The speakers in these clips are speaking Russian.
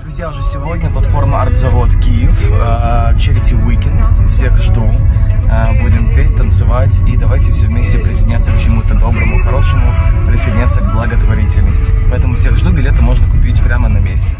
Друзья, уже сегодня платформа «Артзавод Киев», Charity Weekend. Всех жду. Будем петь, танцевать и давайте все вместе присоединяться к чему-то доброму, хорошему, присоединяться к благотворительности. Поэтому всех жду, билеты можно купить прямо на месте.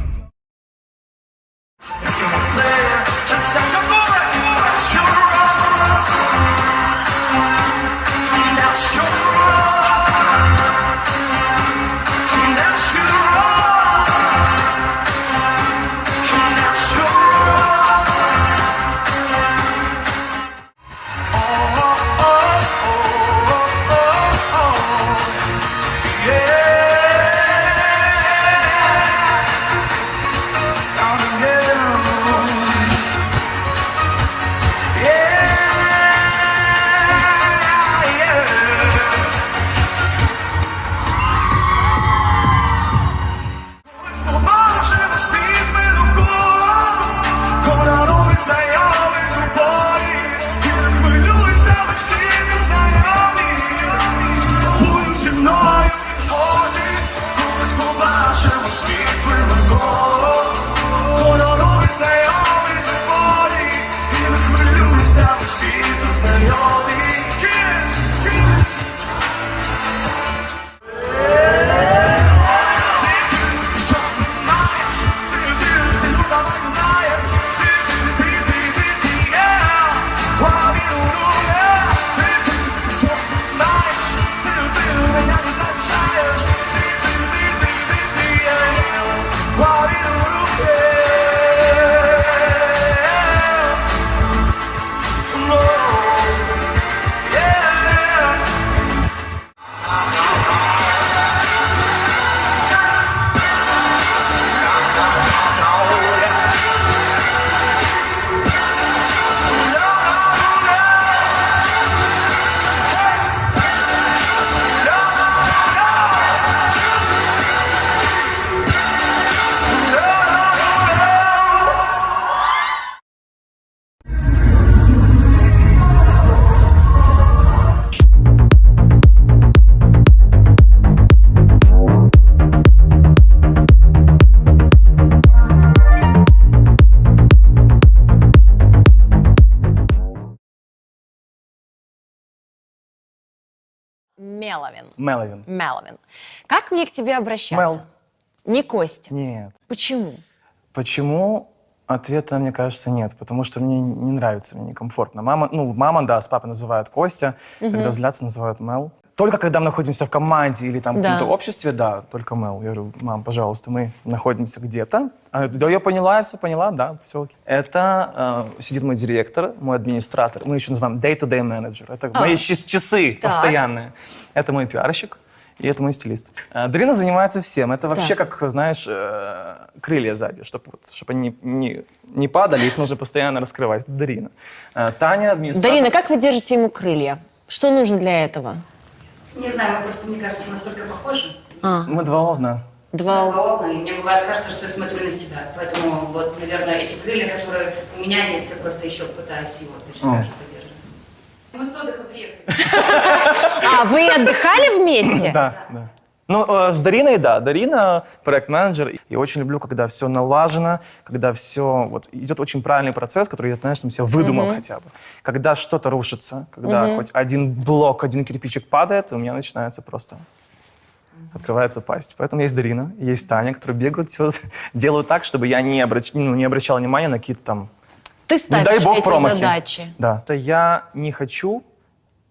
Меловин. Меловин. Как мне к тебе обращаться? Не Костя? Нет. Почему? Почему? Ответа, мне кажется, нет. Потому что мне не нравится, мне некомфортно. Мама, да, с папой называют Костя. Когда злятся, называют Мел. Только когда мы находимся в команде или там в каком-то обществе, да, только Мел. Я говорю: мам, пожалуйста, мы находимся где-то. Да, я поняла, все поняла, да, все. Это сидит мой директор, мой администратор. Мы еще называем day-to-day manager. Это мои часы постоянные. Это мой пиарщик. И это мой стилист. Дарина занимается всем. Это вообще, как, знаешь, крылья сзади, чтобы они не падали, их нужно постоянно раскрывать. Дарина. Таня, администратор. Дарина, как вы держите ему крылья? Что нужно для этого? Не знаю, мы просто, мне кажется, настолько похожи. Мы два овна. Два овна. И мне бывает кажется, что я смотрю на себя. Поэтому, вот, наверное, эти крылья, которые у меня есть, я просто еще пытаюсь его точно так же поддерживать. Мы с отдыха приехали. А, вы отдыхали вместе? Да. Ну, с Дариной, да. Дарина проект-менеджер. Я очень люблю, когда все налажено, когда все... Вот, идет очень правильный процесс, который я, знаешь, там себе выдумал хотя бы. Когда что-то рушится, когда хоть один блок, один кирпичик падает, у меня начинается просто... Открывается пасть. Поэтому есть Дарина, есть Таня, которые бегают, все делают так, чтобы я не обращал внимания на какие-то там... Ты ставишь эти задачи. Да. Я не хочу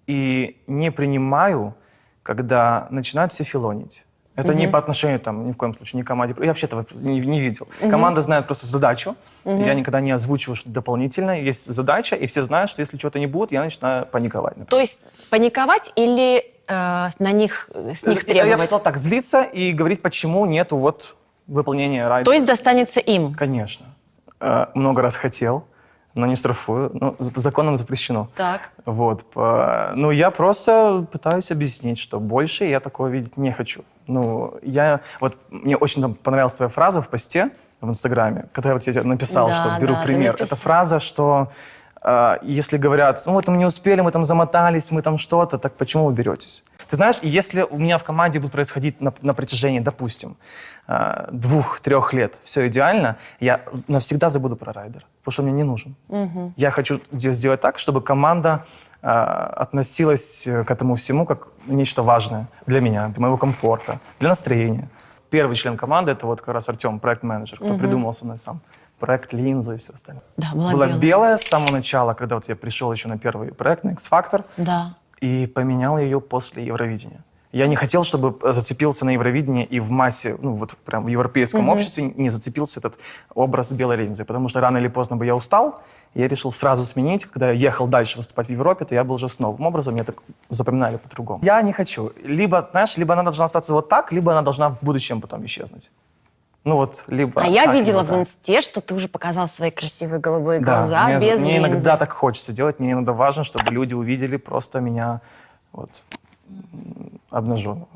и не принимаю, когда начинают все филонить. Это не по отношению, там, ни в коем случае, ни к команде. Я вообще этого не видел. Команда знает просто задачу. Я никогда не озвучиваю что-то дополнительное. Есть задача, и все знают, что если чего-то не будет, я начинаю паниковать. Например. То есть паниковать или с них требовать? Я хотел так злиться и говорить, почему нету вот выполнения райда. То есть достанется им? Конечно. Много раз хотел. Но не штрафую. Ну, законом запрещено. Так. Вот. Ну, я просто пытаюсь объяснить, что больше я такого видеть не хочу. Ну, мне очень понравилась твоя фраза в посте в Инстаграме, которую я тебе написал, что беру пример. Это фраза, что если говорят, ну, мы там не успели, мы там замотались, мы там что-то, так почему вы беретесь? Ты знаешь, если у меня в команде будет происходить на протяжении, допустим, 2-3 лет все идеально, я навсегда забуду про райдер, потому что он мне не нужен. Я хочу сделать так, чтобы команда относилась к этому всему как нечто важное для меня, для моего комфорта, для настроения. Первый член команды — это вот как раз Артем, проект-менеджер, кто придумал со мной сам проект «Линзу» и все остальное. Да, была Была белая. белая с самого начала, когда вот я пришел еще на первый проект, на X-Factor, Да. и поменял ее после Евровидения. Я не хотел, чтобы зацепился на Евровидении и в массе, ну вот прям в европейском обществе не зацепился этот образ белой линзы, потому что рано или поздно бы я устал, и я решил сразу сменить. Когда я ехал дальше выступать в Европе, то я был уже с новым образом, меня так запоминали по-другому. Я не хочу. Либо, знаешь, либо она должна остаться вот так, либо она должна в будущем потом исчезнуть. Ну вот, либо А я так, видела либо в так. инсте, что ты уже показал свои красивые голубые Да, глаза мне, без мне линзы. иногда так хочется делать, мне иногда важно, чтобы люди увидели просто меня вот обнаженного.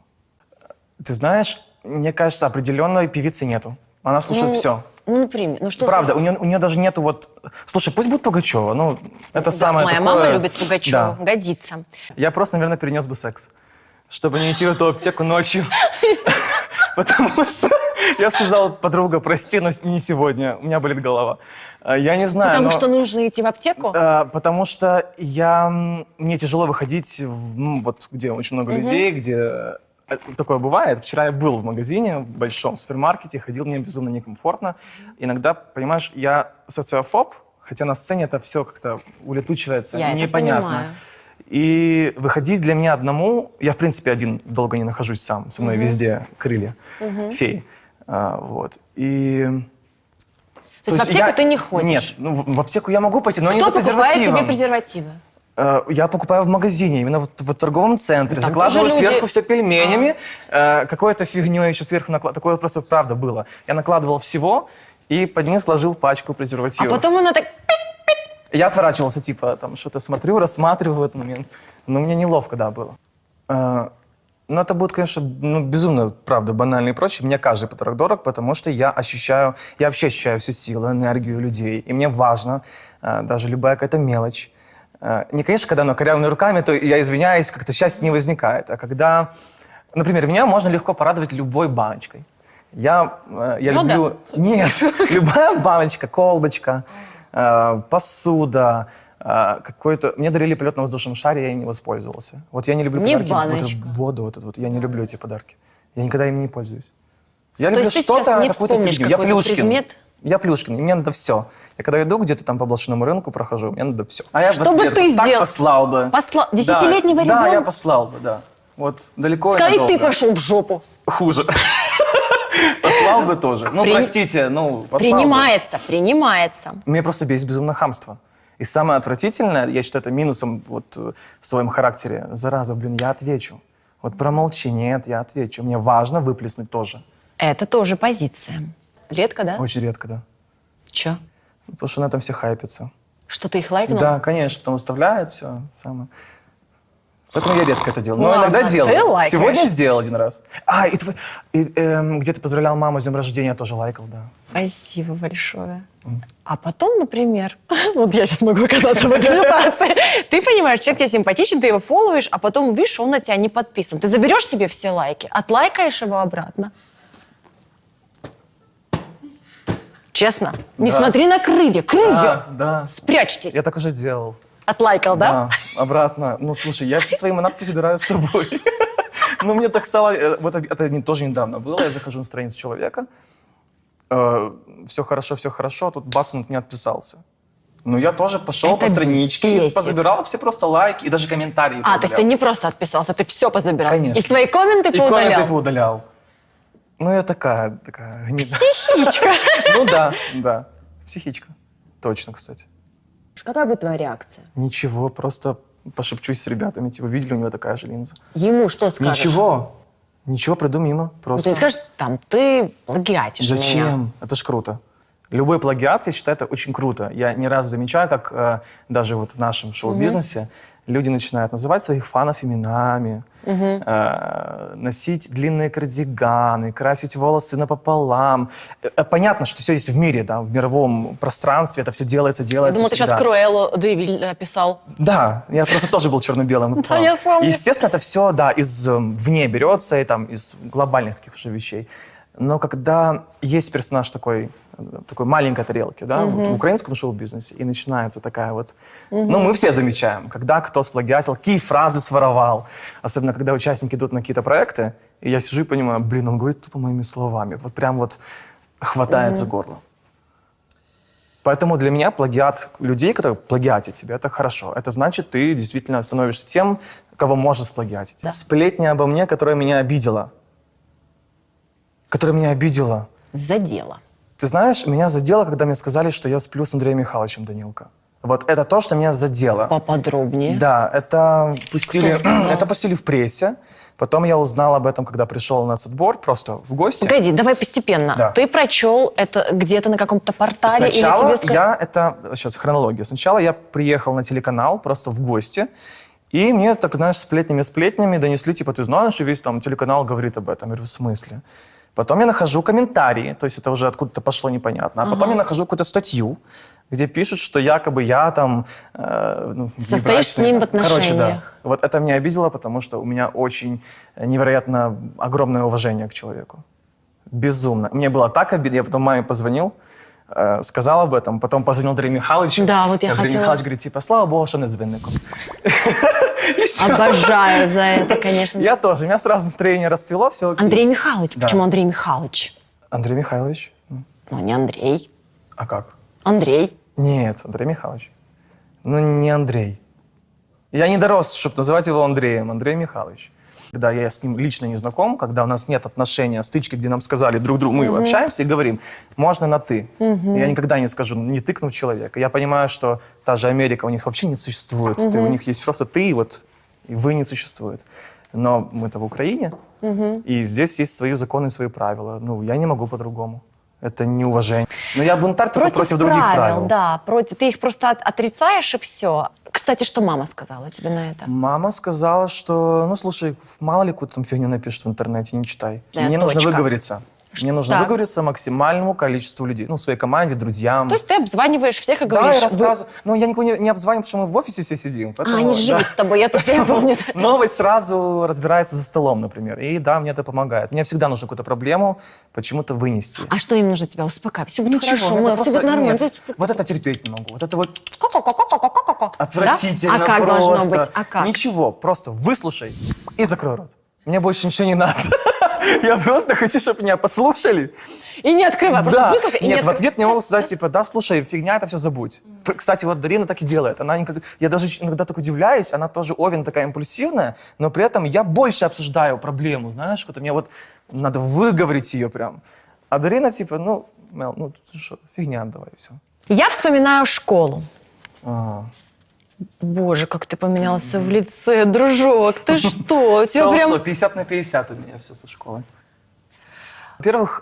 Ты знаешь, мне кажется, определенной певицы нету. Она слушает все. Ну, например, ну что Правда, у нее даже нету вот... Слушай, пусть будет Пугачева, ну, это Да, самое моя такое... мама любит Пугачеву, Да. годится. Я просто, наверное, перенес бы секс, чтобы не идти в эту аптеку ночью. Потому что я сказал: подруга, прости, но не сегодня, у меня болит голова. Я не знаю, Потому но- что нужно идти в аптеку? Потому что мне тяжело выходить, вот где очень много людей, где такое бывает. Вчера я был в магазине, в большом супермаркете, ходил, мне безумно некомфортно. Иногда, понимаешь, я социофоб, хотя на сцене это все как-то улетучивается, Я это непонятно. понимаю. И выходить для меня одному, я в принципе один долго не нахожусь сам, со мной везде крылья, феи. Вот. И... То есть в аптеку ты не ходишь? Нет, ну, в аптеку я могу пойти, но не Кто за покупает презервативом. тебе презервативы? Я покупаю в магазине, именно вот в торговом центре. Там Закладываю тоже люди- сверху все пельменями, какой-то фигней еще сверху накладываю. Такое просто правда было. Я накладывал всего и под низ сложил пачку А презервативов. потом она так... Я отворачивался, типа, там, что-то смотрю, рассматриваю в этот момент. Но мне неловко, да, было. Но это будет, конечно, безумно, правда, банально и прочее. Мне каждый подарок дорог, потому что я вообще ощущаю всю силу, энергию людей. И мне важно даже любая какая-то мелочь. Не, конечно, когда оно корявыми руками, то я извиняюсь, как-то счастье не возникает. А когда, например, меня можно легко порадовать любой баночкой. Я люблю... Нет, любая баночка, колбочка, посуда, какой-то... Мне дарили полет на воздушном шаре, я им не воспользовался. Вот я не люблю Не подарки. баночка. Воду, вот эту вот. Я не люблю эти подарки. Я никогда ими не пользуюсь. Я То люблю есть ты сейчас что-то, не какую-то вспомнишь фигню. Я какой-то Плюшкин. предмет? Я Плюшкин, и мне надо все. Я когда иду где-то там по блошиному рынку прохожу, мне надо все. А я Что бы ты так сделал? послал бы. Десятилетнего Да, ребенка? я послал бы, да. Вот далеко и Сказали, надолго. ты пошел в жопу. Хуже. Послал бы тоже. Ну, простите, послал Принимается, принимается. бы. Мне просто бесит безумно хамство. И самое отвратительное, я считаю, это минусом вот в своем характере. Зараза, я отвечу. Вот промолчи, нет, я отвечу. Мне важно выплеснуть тоже. Это тоже позиция. Редко, да? Очень редко, да. Че? Потому что на этом все хайпятся. Что ты их лайкнул? Да, конечно, потом выставляют все самое. Поэтому я редко это делаю. Но Ладно, иногда ты делаю. лайкаешь. Сегодня сделал один раз. Где ты поздравлял маму с днем рождения, я тоже лайкал, да. Спасибо большое. А потом, например, вот я сейчас могу оказаться в этой ситуации. Ты понимаешь, человек тебе симпатичен, ты его фолловишь, а потом, видишь, он на тебя не подписан. Ты заберешь себе все лайки, отлайкаешь его обратно. Честно, не Да. смотри на крылья. Крылья! Да. Спрячьтесь. Я так уже делал. Отлайкал, да? Да, обратно. Ну, слушай, я все свои манатки забираю с собой. Ну, мне так стало... Вот это тоже недавно было. Я захожу на страницу человека. Все хорошо, а тут бац, он от меня отписался. Ну, я тоже пошел Это по страничке, бесит. позабирал все просто лайки и даже комментарии А, то есть ты не просто отписался, ты все позабирал. Конечно. И свои комменты И поудалял. комменты поудалял. Ну, я такая гнида. Психичка. Ну, да. Психичка. Точно, кстати. Какая будет твоя реакция? Ничего, просто пошепчусь с ребятами. Типа, видели, у него такая же линза. Ему что скажешь? Ничего, приду мимо. Ну, Просто. ты не скажешь, там, ты плагиатишь меня. Зачем? Это ж круто. Любой плагиат, я считаю, это очень круто. Я не раз замечаю, как даже вот в нашем шоу-бизнесе люди начинают называть своих фанов именами, носить длинные кардиганы, красить волосы напополам. Понятно, что все есть в мире, да, в мировом пространстве, это все делается Я думала, ты всегда. сейчас Круэллу Дэвиль написал. Да, я просто тоже был черно-белым. Да, я помню. Естественно, это все, да, вне берется, и там из глобальных таких уже вещей. Но когда есть персонаж такой маленькой тарелки, да, вот в украинском шоу-бизнесе, и начинается такая вот... Ну, мы все замечаем, когда кто сплагиатил, какие фразы своровал. Особенно, когда участники идут на какие-то проекты, и я сижу и понимаю, блин, он говорит тупо моими словами. Вот прям вот хватает за горло. Поэтому для меня плагиат людей, которые плагиатят тебя, это хорошо. Это значит, ты действительно становишься тем, кого можно сплагиатить. Да. Сплетни обо мне, которая меня обидела. Задело. Ты знаешь, меня задело, когда мне сказали, что я сплю с Андреем Михайловичем Данилко. Вот это то, что меня задело. Поподробнее. Да, это пустили, Кто сказал? это пустили в прессе. Потом я узнал об этом, когда пришел на отбор, просто в гости. Погоди, давай постепенно. Да. Ты прочел это где-то на каком-то портале Сначала или тебе сейчас хронология. Сначала я приехал на телеканал просто в гости, и мне, так знаешь, сплетнями донесли, типа, ты знаешь, и весь там телеканал говорит об этом. Я говорю, в смысле? Потом я нахожу комментарии, то есть это уже откуда-то пошло непонятно. А потом я нахожу какую-то статью, где пишут, что якобы я там... Состоишь с ним в отношениях. Короче, да. Вот это меня обидело, потому что у меня очень невероятно огромное уважение к человеку. Безумно. Мне было так обидно. Я потом маме позвонил, сказал об этом, потом позвонил Андрею Михайловичу. Да, вот я Андрей хотела- Михайлович говорит, типа, слава богу, что не с винником. И всё. Обожаю за это, конечно. Я тоже. У меня сразу настроение расцвело, все окей. Андрей Михайлович. Да. Почему Андрей Михайлович? Андрей Михайлович? Ну, не Андрей. А как? Андрей. Нет, Андрей Михайлович. Ну, не Андрей. Я не дорос, чтобы называть его Андреем. Андрей Михайлович. Когда я с ним лично не знаком, когда у нас нет отношения, стычки, где нам сказали друг другу, мы общаемся и говорим, можно на «ты». Я никогда не скажу, не тыкнув человека. Я понимаю, что та же Америка у них вообще не существует. У них есть просто «ты», вот, и «вы» не существует. Но мы-то в Украине, и здесь есть свои законы и свои правила. Ну, я не могу по-другому. Это неуважение. Но я бунтарь только против других правил. Да, против. Ты их просто отрицаешь, и все. Кстати, что мама сказала тебе на это? Мама сказала, что, ну, слушай, мало ли какую-то там фигню напишут в интернете, не читай. Да, Мне нужно точка. выговориться. Мне нужно Так. выговориться максимальному количеству людей. Ну, своей команде, друзьям. То есть ты обзваниваешь всех и да, говоришь... я рассказываю. Но я никого не обзваниваю, потому что мы в офисе все сидим. Поэтому, они же живут с тобой, я тоже помню. Новость сразу разбирается за столом, например. И да, мне это помогает. Мне всегда нужно какую-то проблему почему-то вынести. А что им нужно тебя успокаивать? Все будет Ничего, хорошо, это все просто- будет нормально. нет, вот это терпеть не могу. Вот это вот Ко-ко-ко-ко-ко-ко-ко. отвратительно Да? А как просто. должно быть? А как? Ничего, просто выслушай и закрой рот. Мне больше ничего не надо. Я просто хочу, чтобы меня послушали. И не открывай, просто Да. выслушай. и не Нет, в открывай. ответ мне могут сказать, типа, да, слушай, фигня, это все забудь. Кстати, вот Дарина так и делает. Она никогда... Я даже иногда так удивляюсь, она тоже Овен такая импульсивная, но при этом я больше обсуждаю проблему, знаешь, что-то мне вот надо выговорить ее прям. А Дарина, типа, ну, Мел, ну, что, фигня, давай, все. Я вспоминаю школу. Боже, как ты поменялся в лице, дружок. Ты что? У тебя прям... 50/50 у меня все со школы. Во-первых,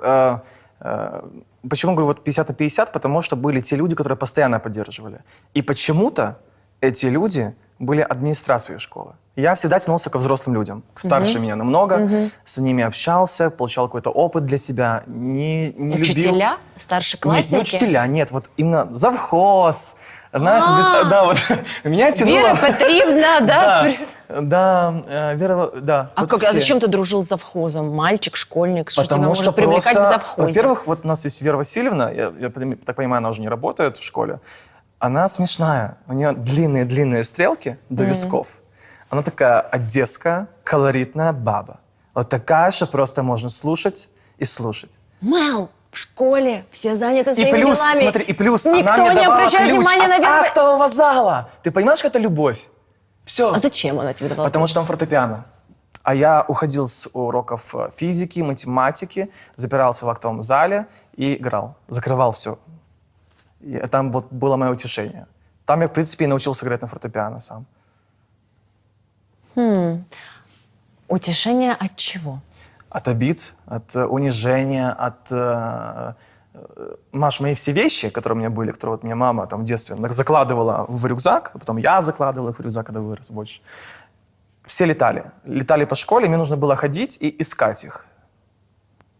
почему говорю вот 50/50? Потому что были те люди, которые постоянно поддерживали. И почему-то эти люди были администрацией школы. Я всегда тянулся ко взрослым людям, к старше меня намного, с ними общался, получал какой-то опыт для себя, не любил... Учителя? Нет, Старшеклассники? не учителя, нет, вот именно завхоз. Знаешь, да, вот меня тянуло... Вера Петровна, да? Да, Вера, да. А вот как, а все. зачем ты дружил с завхозом? Мальчик, школьник? Что тебя Потому может что привлекать в просто, завхозе? во-первых, вот у нас есть Вера Васильевна, я так понимаю, она уже не работает в школе. Она смешная. У нее длинные-длинные стрелки до висков. Она такая одесская, колоритная баба. Вот такая, что просто можно слушать и слушать. Мэл, в школе все заняты И своими плюс, делами. смотри, и плюс Никто она мне не давала обращает ключ внимания от на актового зала. Ты понимаешь, что это любовь? Все. А зачем она тебе давала? Потому что там фортепиано. А я уходил с уроков физики, математики, запирался в актовом зале и играл. Закрывал все. И там вот было мое утешение. Там я, в принципе, и научился играть на фортепиано сам. Утешение от чего? От обид, от унижения, от Маш, мои все вещи, которые у меня были, которые вот мне мама там в детстве закладывала в рюкзак, а потом я закладывал их в рюкзак, когда вырос больше, все летали. Летали по школе, мне нужно было ходить и искать их.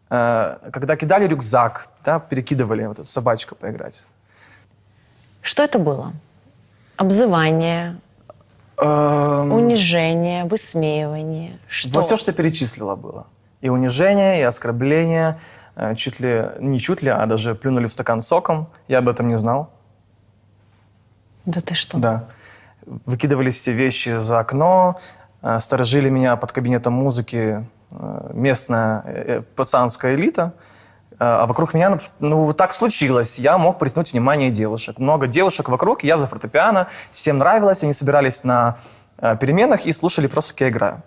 Когда кидали рюкзак, да, перекидывали вот эту собачку поиграть. Что это было? Обзывание, унижение, высмеивание. Что? Вот все, что ты перечислила, было. И унижение, и оскорбление, чуть ли, не чуть ли, а даже плюнули в стакан соком. Я об этом не знал. Да ты что? Да. Выкидывали все вещи за окно, сторожили меня под кабинетом музыки местная пацанская элита. А вокруг меня, ну, вот так случилось. Я мог притянуть внимание девушек. Много девушек вокруг, я за фортепиано. Всем нравилось, они собирались на переменах и слушали просто, как я играю.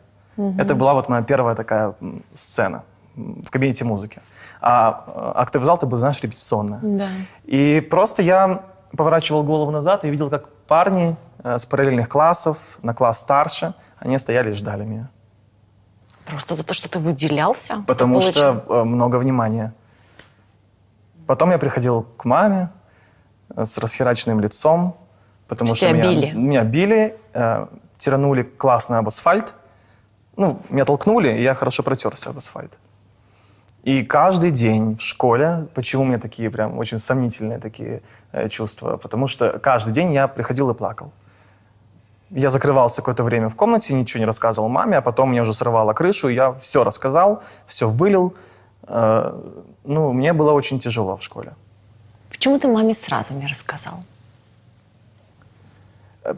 Это была вот моя первая такая сцена в кабинете музыки. А актовый зал, ты был, знаешь, репетиционная. Да. И просто я поворачивал голову назад и видел, как парни с параллельных классов, на класс старше, они стояли и ждали меня. Просто за то, что ты выделялся? Потому ты что много внимания. Потом я приходил к маме с расхераченным лицом, потому что меня били, тиранули классно об асфальт. Ну, меня толкнули, и я хорошо протерся об асфальт. И каждый день в школе, почему у меня такие прям очень сомнительные такие чувства? Потому что каждый день я приходил и плакал. Я закрывался какое-то время в комнате, ничего не рассказывал маме, а потом мне уже сорвало крышу, и я все рассказал, все вылил. Ну, мне было очень тяжело в школе. Почему ты маме сразу не рассказал?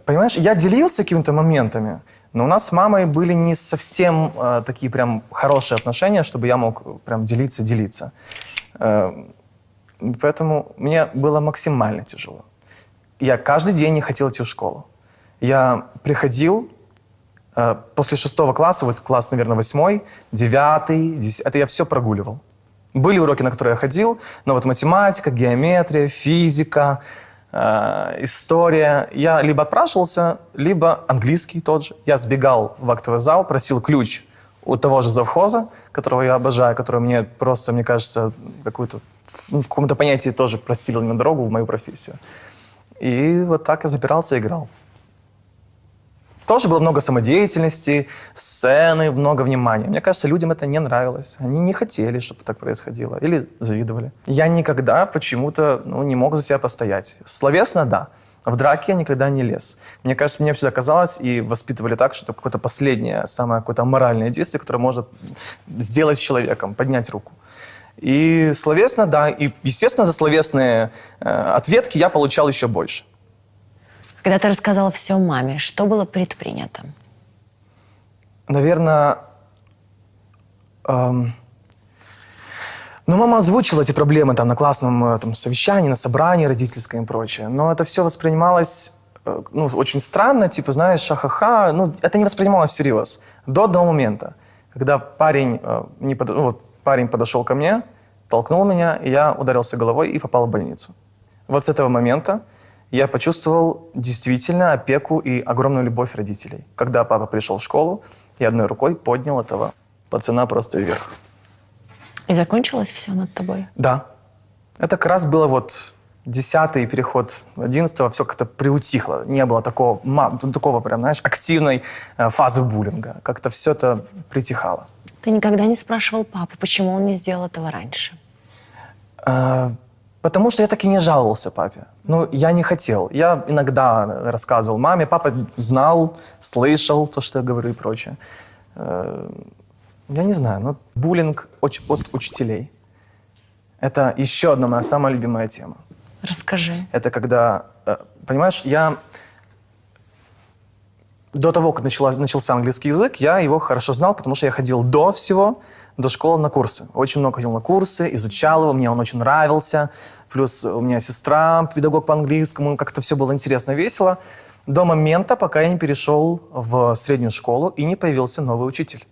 Понимаешь, я делился какими-то моментами, но у нас с мамой были не совсем такие прям хорошие отношения, чтобы я мог прям делиться. Поэтому мне было максимально тяжело. Я каждый день не хотел идти в школу. Я приходил после 6 класса, вот класс, наверное, 8, 9, 10, это я все прогуливал. Были уроки, на которые я ходил, но вот математика, геометрия, физика, история. Я либо отпрашивался, либо английский тот же. Я сбегал в актовый зал, просил ключ у того же завхоза, которого я обожаю, который мне просто, мне кажется, в каком-то понятии тоже простелил мне дорогу в мою профессию. И вот так я запирался и играл. Тоже было много самодеятельности, сцены, много внимания. Мне кажется, людям это не нравилось. Они не хотели, чтобы так происходило. Или завидовали. Я никогда почему-то не мог за себя постоять. Словесно, да. В драке я никогда не лез. Мне кажется, мне всегда казалось, и воспитывали так, что это какое-то последнее, самое какое-то аморальное действие, которое может сделать с человеком, поднять руку. И словесно, да. И, естественно, за словесные ответки я получал еще больше. Когда ты рассказала все маме, что было предпринято? Наверное, мама озвучила эти проблемы там, на классном совещании, на собрании родительском и прочее. Но это все воспринималось очень странно, типа, знаешь, ха-ха-ха. Это не воспринималось всерьез. До одного момента, когда парень подошел ко мне, толкнул меня, и я ударился головой и попал в больницу. Вот с этого момента я почувствовал действительно опеку и огромную любовь родителей. Когда папа пришел в школу, я одной рукой поднял этого пацана просто вверх. И закончилось все над тобой? Да. Это как раз было вот 10-й переход, 11-го, все как-то приутихло. Не было такого прям, знаешь, активной фазы буллинга. Как-то все это притихало. Ты никогда не спрашивал папу, почему он не сделал этого раньше? Потому что я так и не жаловался папе. Я не хотел. Я иногда рассказывал маме. Папа знал, слышал то, что я говорю и прочее. Я не знаю, буллинг от учителей. Это еще одна моя самая любимая тема. Расскажи. Это когда, понимаешь, я до того, как начался английский язык, я его хорошо знал, потому что я ходил до школы на курсы. Очень много ходил на курсы, изучал его, мне он очень нравился. Плюс у меня сестра, педагог по английскому, как-то все было интересно, весело. До момента, пока я не перешел в среднюю школу и не появился новый учитель,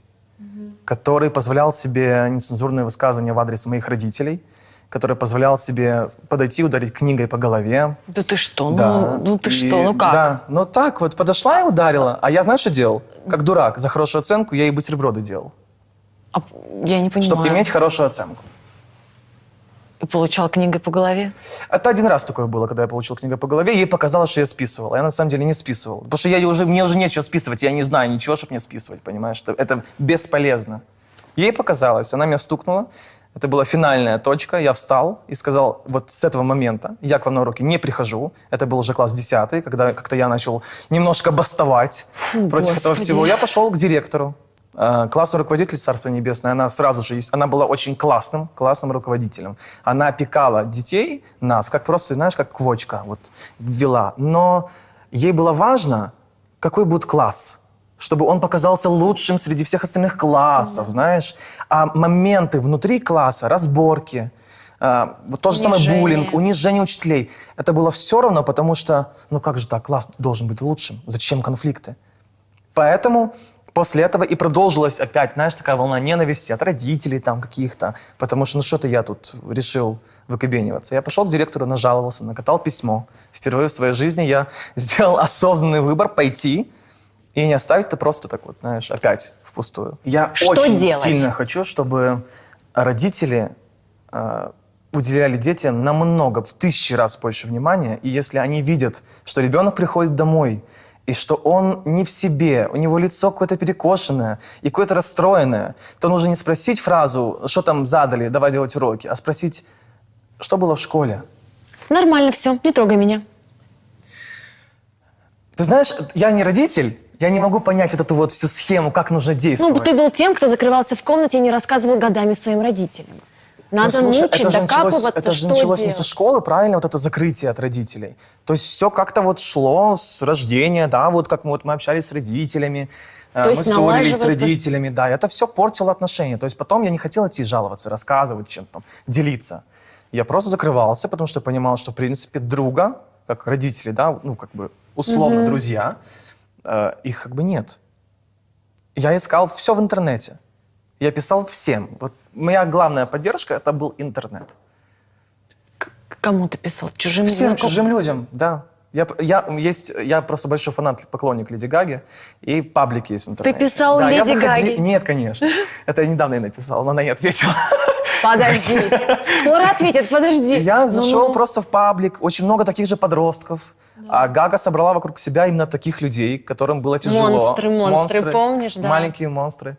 который позволял себе нецензурные высказывания в адрес моих родителей, который позволял себе подойти, ударить книгой по голове. Да ты что? Да. Как? Да, так вот подошла и ударила. А я знаешь, что делал? Как дурак, за хорошую оценку я ей бутерброды делал. Я не понимаю. Чтобы иметь хорошую оценку. И получал книгой по голове? Это один раз такое было, когда я получил книгу по голове, ей показалось, что я списывал. Я на самом деле не списывал. Потому что мне уже нечего списывать, я не знаю ничего, чтобы мне списывать, понимаешь? Это бесполезно. Ей показалось, она меня стукнула. Это была финальная точка. Я встал и сказал, вот с этого момента я к вам на уроки не прихожу. Это был уже класс 10, когда как-то я начал немножко бастовать против этого Господи. всего. Я пошел к директору. Классный руководитель, Царство Небесное, она сразу же, она была очень классным руководителем. Она опекала детей, нас, как просто, знаешь, как квочка, вот, ввела. Но ей было важно, какой будет класс, чтобы он показался лучшим среди всех остальных классов, знаешь. А моменты внутри класса, разборки, вот тот же самый Унижение. буллинг, унижение учителей, это было все равно, потому что, ну как же так, класс должен быть лучшим, зачем конфликты? Поэтому после этого и продолжилась опять, знаешь, такая волна ненависти от родителей там каких-то, потому что, ну что-то я тут решил выкобениваться. Я пошел к директору, нажаловался, накатал письмо. Впервые в своей жизни я сделал осознанный выбор пойти и не оставить это просто так вот, знаешь, опять впустую. Я Что очень делать? сильно хочу, чтобы родители уделяли детям намного, в 1000 раз больше внимания. И если они видят, что ребенок приходит домой, и что он не в себе, у него лицо какое-то перекошенное и какое-то расстроенное, то нужно не спросить фразу, что там задали, давай делать уроки, а спросить, что было в школе. Нормально все, не трогай меня. Ты знаешь, я не родитель, я не могу понять вот эту вот всю схему, как нужно действовать. Ну, ты был тем, кто закрывался в комнате и не рассказывал годами своим родителям. Ну, Надо слушай, мучить, это же докапываться, что началось не делать. со школы, правильно, вот это закрытие от родителей. То есть все как-то вот шло с рождения, да, вот как мы общались с родителями, мы есть ссорились с налаживалось родителями, да, и это все портило отношения. То есть потом я не хотел идти жаловаться, рассказывать чем-то там, делиться. Я просто закрывался, потому что понимал, что, в принципе, друга, как родители, да, ну, как бы условно друзья, их как бы нет. Я искал все в интернете. Я писал всем. Вот моя главная поддержка — это был интернет. Кому ты писал? Чужим Всем знакомым? чужим людям, да. Я просто большой фанат, поклонник Леди Гаги, и паблики есть в интернете. писал Да, я Леди Гаге? Нет, конечно. Это я недавно ей написал, но она не ответила. Подожди. Скоро ответит, подожди. Я зашел Ну-ну. просто в паблик, очень много таких же подростков. А Гага собрала вокруг себя именно таких людей, которым было тяжело. Монстры, помнишь, да. Маленькие монстры.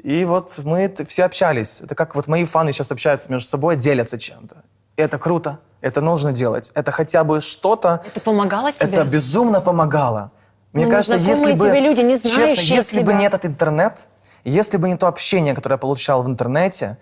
И вот мы все общались. Это как вот мои фаны сейчас общаются между собой, делятся чем-то. Это круто, это нужно делать. Это хотя бы что-то. Это помогало тебе? Это безумно помогало. Мне Ну, кажется, если незнакомые бы... тебе люди, не честно, знающие если бы тебя. не этот интернет, если бы не то общение, которое я получал в интернете,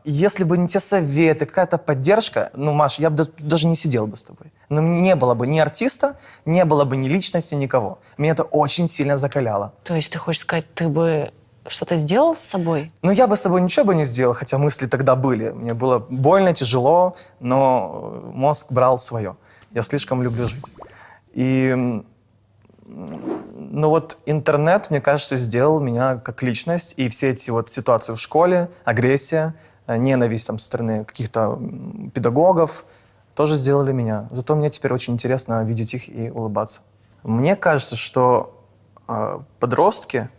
если бы не те советы, какая-то поддержка, ну, Маш, я бы даже не сидел бы с тобой. Но не было бы ни артиста, не было бы ни личности, никого. Меня это очень сильно закаляло. То есть ты хочешь сказать, ты бы что-то сделал с собой? Ну, я бы с собой ничего бы не сделал, хотя мысли тогда были. Мне было больно, тяжело, но мозг брал свое. Я слишком люблю жить. И, ну вот интернет, мне кажется, сделал меня как личность. И все эти вот ситуации в школе, агрессия, ненависть там, со стороны каких-то педагогов тоже сделали меня. Зато мне теперь очень интересно видеть их и улыбаться. Мне кажется, что подростки...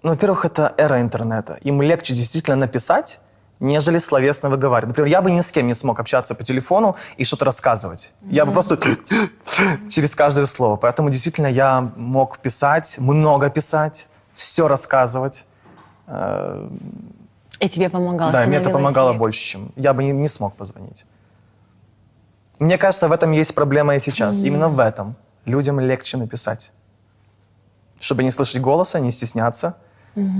Ну, во-первых, это эра интернета. Им легче действительно написать, нежели словесно выговаривать. Например, я бы ни с кем не смог общаться по телефону и что-то рассказывать. Я бы просто через каждое слово. Поэтому действительно я мог писать, много писать, все рассказывать. И тебе помогало? Да, мне это становилось помогало легче? больше, чем... Я бы не смог позвонить. Мне кажется, в этом есть проблема и сейчас. Именно в этом. Людям легче написать. Чтобы не слышать голоса, не стесняться.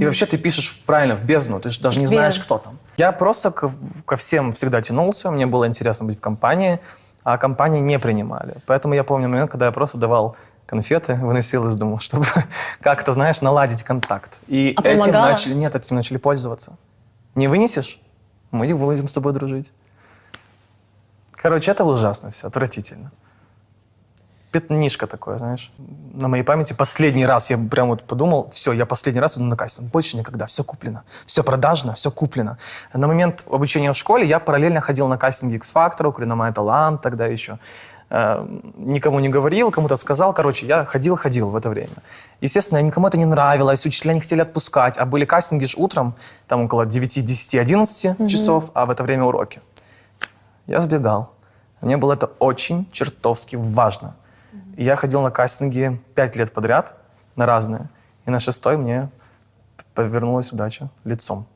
И вообще ты пишешь правильно, в бездну, ты же даже не знаешь, кто там. Я просто ко всем всегда тянулся, мне было интересно быть в компании, а компании не принимали. Поэтому я помню момент, когда я просто давал конфеты, выносил из дома, чтобы как-то, знаешь, наладить контакт. И помогало? этим начали пользоваться. Не вынесешь? Мы будем с тобой дружить. Короче, это ужасно все, отвратительно. пятнишко такое, знаешь. На моей памяти последний раз я прям вот подумал, все, я последний раз иду на кастинг. Больше никогда, все куплено. Все продажно, все куплено. На момент обучения в школе я параллельно ходил на кастинги X-Factor, Украина Май Талант тогда еще. Никому не говорил, кому-то сказал. Короче, я ходил в это время. Естественно, никому это не нравилось, учителя не хотели отпускать. А были кастинги ж утром, там около 9, 10, 11 часов, а в это время уроки. Я сбегал. Мне было это очень чертовски важно. И я ходил на кастинги 5 лет подряд, на разные. И на 6-й мне повернулась удача лицом.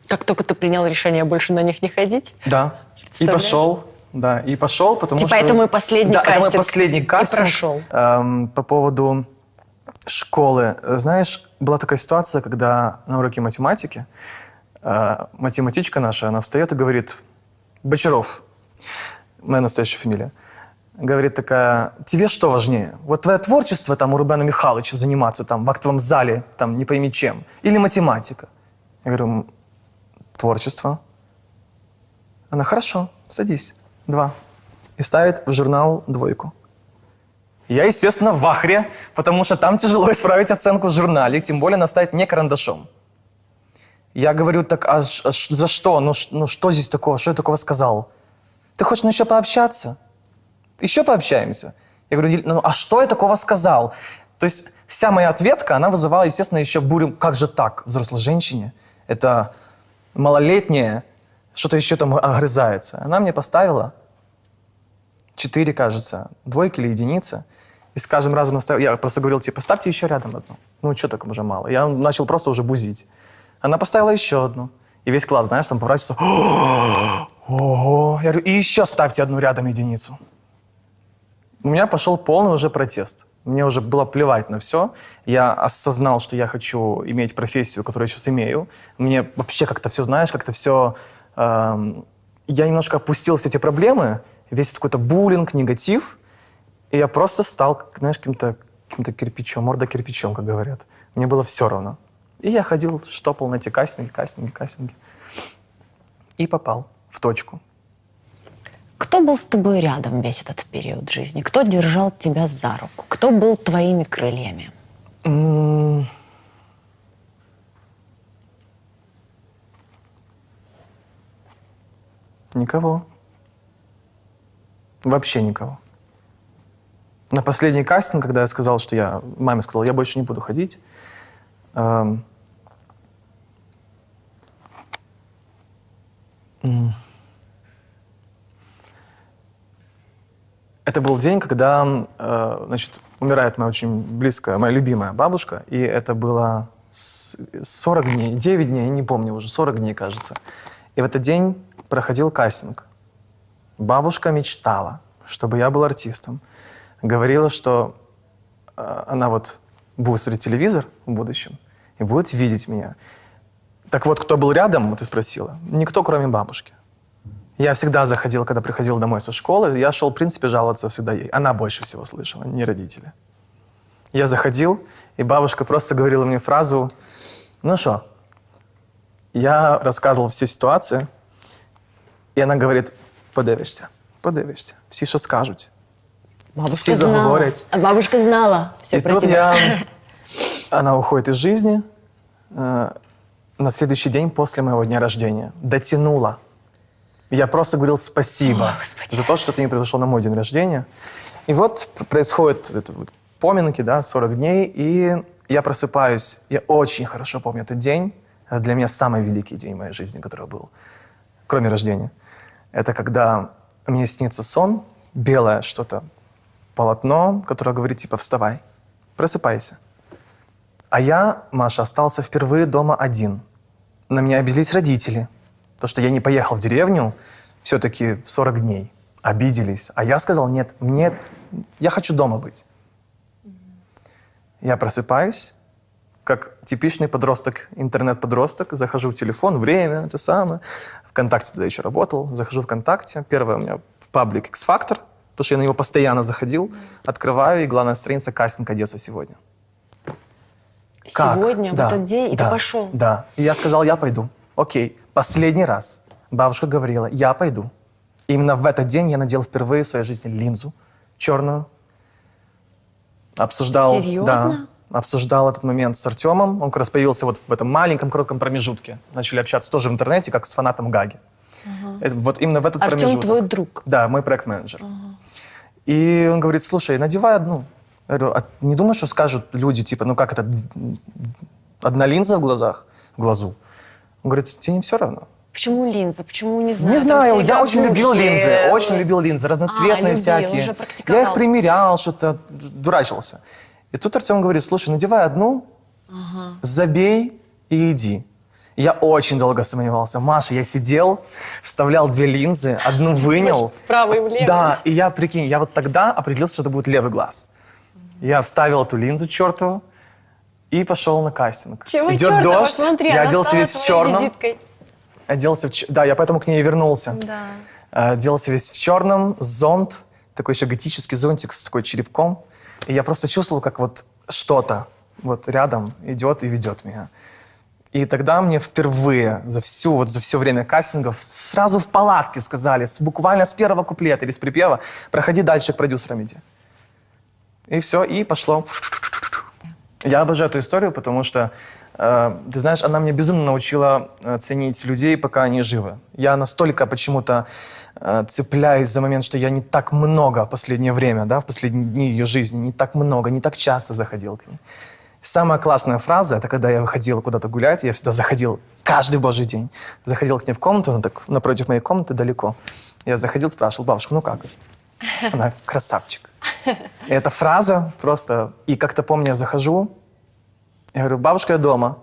Как только ты принял решение больше на них не ходить? Да. И пошел. Да, и пошел, потому типа что... это мой последний да, кастинг. это мой последний кастинг. И прошел. По поводу школы. Знаешь, была такая ситуация, когда на уроке математики математичка наша, она встает и говорит: Бочаров, моя настоящая фамилия, говорит такая: тебе что важнее? Вот твое творчество там у Рубена Михайловича заниматься там в актовом зале, там не пойми чем, или математика? Я говорю: творчество. Она: хорошо, садись. 2. И ставит в журнал 2. Я, естественно, в ахре, потому что там тяжело исправить оценку в журнале, тем более она ставит не карандашом. Я говорю: так, за что? Ну что здесь такого? Что я такого сказал? Ты хочешь еще пообщаться? Еще пообщаемся? Я говорю: ну а что я такого сказал? То есть вся моя ответка, она вызывала, естественно, еще бурю. Как же так? Взрослой женщине? Это малолетняя, что-то еще там огрызается. Она мне поставила 4, кажется, 2 или 1. И с каждым разом я просто говорил: типа, поставьте еще рядом одну. Ну, что так уже мало? Я начал просто уже бузить. Она поставила еще 1. И весь класс, знаешь, там поворачивается: ого! Я говорю: и еще ставьте 1 рядом 1. У меня пошел полный уже протест. Мне уже было плевать на все. Я осознал, что я хочу иметь профессию, которую я сейчас имею. Мне вообще как-то все, знаешь, как-то все... я немножко опустил все эти проблемы, весь какой-то буллинг, негатив. И я просто стал, знаешь, каким-то кирпичом, морда кирпичом, как говорят. Мне было все равно. И я ходил, штопал на эти кастинги. И попал в точку. Кто был с тобой рядом весь этот период жизни? Кто держал тебя за руку? Кто был твоими крыльями? Никого. Вообще никого. На последний кастинг, когда я сказал, что маме сказал, я больше не буду ходить, это был день, когда, значит, умирает моя очень близкая, моя любимая бабушка, и это было 40 дней, 9 дней, не помню уже, 40 дней, кажется. И в этот день проходил кастинг. Бабушка мечтала, чтобы я был артистом. Говорила, что она вот будет смотреть телевизор в будущем и будет видеть меня. Так вот, кто был рядом, вот ты спросила, никто, кроме бабушки. Я всегда заходил, когда приходил домой со школы, я шел, в принципе, жаловаться всегда ей. Она больше всего слышала, не родители. Я заходил, и бабушка просто говорила мне фразу: ну что? Я рассказывал все ситуации, и она говорит: подивишься, всі що скажуть. Бабушка все знала. заговорять. А бабушка знала все И про тут тебя. она уходит из жизни на следующий день после моего дня рождения. Дотянула. Я просто говорил спасибо за то, что это не произошло на мой день рождения. И вот происходит поминки, да, 40 дней, и я просыпаюсь. Я очень хорошо помню этот день. Это для меня самый великий день в моей жизни, который был, кроме рождения. Это когда мне снится сон, белое что-то, полотно, которое говорит, типа, вставай, просыпайся. А я, Маша, остался впервые дома один. На меня обиделись родители. То, что я не поехал в деревню все-таки 40 дней. Обиделись. А я сказал: нет, я хочу дома быть. Я просыпаюсь, как типичный подросток, интернет-подросток, захожу в телефон, время, это самое. ВКонтакте тогда еще работал, захожу в ВКонтакте. Первое у меня паблик X-Factor, потому что я на него постоянно заходил. Открываю, и главная страница — кастинг «Одесса сегодня». Сегодня, в этот день, и ты пошел. Да. И я сказал: я пойду. Окей. Последний раз бабушка говорила: я пойду. Именно в этот день я надел впервые в своей жизни линзу черную. Обсуждал, Серьезно? да, обсуждал этот момент с Артемом. Он как раз появился вот в этом маленьком коротком промежутке. Начали общаться тоже в интернете, как с фанатом Гаги. Вот именно в этот Артем промежуток. твой друг. Да, мой проект-менеджер. И он говорит, слушай, надевай одну. Я говорю, а не думаешь, что скажут люди, типа, ну как это, одна линза в глазу? Он говорит, тебе не все равно? Почему линза? Почему не знаю? Не там знаю, все я очень любил говнюхи. линзы, разноцветные любил, всякие. уже практиковал. Я их примерял, что-то дурачился. И тут Артем говорит, слушай, надевай одну, забей и иди. Я очень долго сомневался. Маша, я сидел, вставлял 2 линзы, одну вынял. Вправо и влево. Да, и я, прикинь, я вот тогда определился, что это будет левый глаз. Я вставил эту линзу чертову и пошел на кастинг. Чего Идет чёртова? дождь, Смотри, я она оделся стала весь в твоей черном. визиткой. Да, я поэтому к ней и вернулся. Да. Оделся весь в черном, зонт, такой еще готический зонтик с такой черепком. И я просто чувствовал, как вот что-то вот рядом идет и ведет меня. И тогда мне впервые за все время кастингов сразу в палатке сказали, буквально с первого куплета или с припева, проходи дальше к продюсерам иди. И все, и пошло. Я обожаю эту историю, потому что, ты знаешь, она меня безумно научила ценить людей, пока они живы. Я настолько почему-то цепляюсь за момент, что я не так много в последнее время, да, в последние дни ее жизни, не так много, не так часто заходил к ней. Самая классная фраза, это когда я выходил куда-то гулять, я всегда заходил каждый божий день. Заходил к ней в комнату, она так напротив моей комнаты далеко. Я заходил, спрашивал, бабушка, ну как? Она, красавчик. И эта фраза просто... И как-то помню, я захожу, я говорю, бабушка, я дома.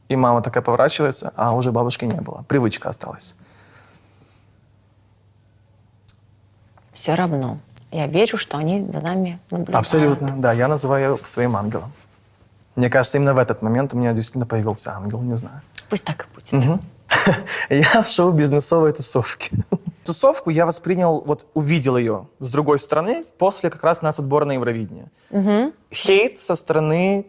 И мама такая поворачивается, а уже бабушки не было. Привычка осталась. Все равно. Я верю, что они за нами наблюдают. Абсолютно, да. Я называю ее своим ангелом. Мне кажется, именно в этот момент у меня действительно появился ангел, не знаю. Пусть так и будет. Я в шоу-бизнесовой тусовке. Тусовку я воспринял, вот увидел ее с другой стороны после как раз нас отбора на Евровидение. Хейт со стороны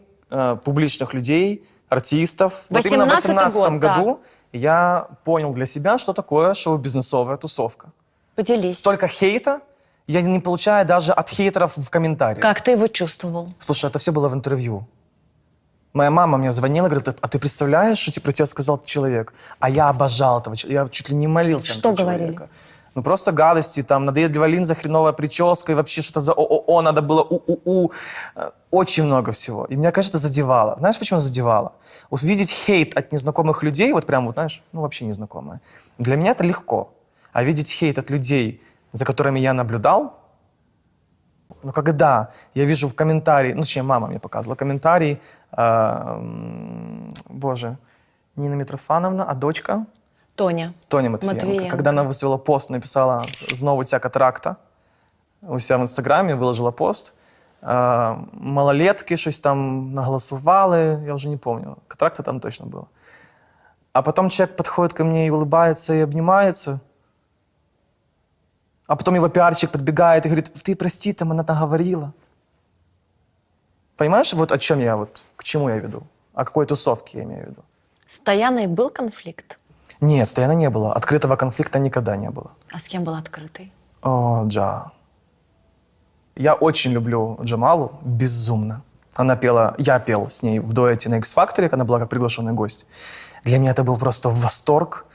публичных людей, артистов. Вот именно в 2018 году я понял для себя, что такое шоу-бизнесовая тусовка. Поделись. Столько хейта я не получаю даже от хейтеров в комментариях. Как ты его чувствовал? Слушай, это все было в интервью. Моя мама мне звонила, говорит, а ты представляешь, что тебе про тебя сказал человек? А я обожал этого человека, я чуть ли не молился Что на этого говорили? человека. Ну просто гадости, там, надоедливая линза, хреновая прическа, и вообще что-то за ООО, надо было у-у-у. Очень много всего. И меня, конечно, задевало. Знаешь, почему задевало? Вот видеть хейт от незнакомых людей, вот прям, вот, знаешь, ну вообще незнакомые. Для меня это легко. А видеть хейт от людей, за которыми я наблюдал, но когда я вижу в комментарии, ну, точнее, мама мне показывала комментарий, боже, Нина Митрофановна, а дочка? Тоня. Тоня Матвієнко. Когда она выставила пост, написала «Знову ця катаракта», у себя в Инстаграме выложила пост, малолетки щось там наголосовали, я уже не помню, катаракта там точно была. А потом человек подходит ко мне и улыбается, и обнимается. А потом его пиарщик подбегает и говорит, ты прости, там она наговорила. Понимаешь, вот о чем я, вот к чему я веду? О какой тусовке я имею в виду? С Таяной был конфликт? Нет, с Таяной не было. Открытого конфликта никогда не было. А с кем был открытый? О, Джа. Я очень люблю Джамалу, безумно. Она пела, я пел с ней в дуэте на X-Factor, она была как приглашенный гость. Для меня это был просто восторг.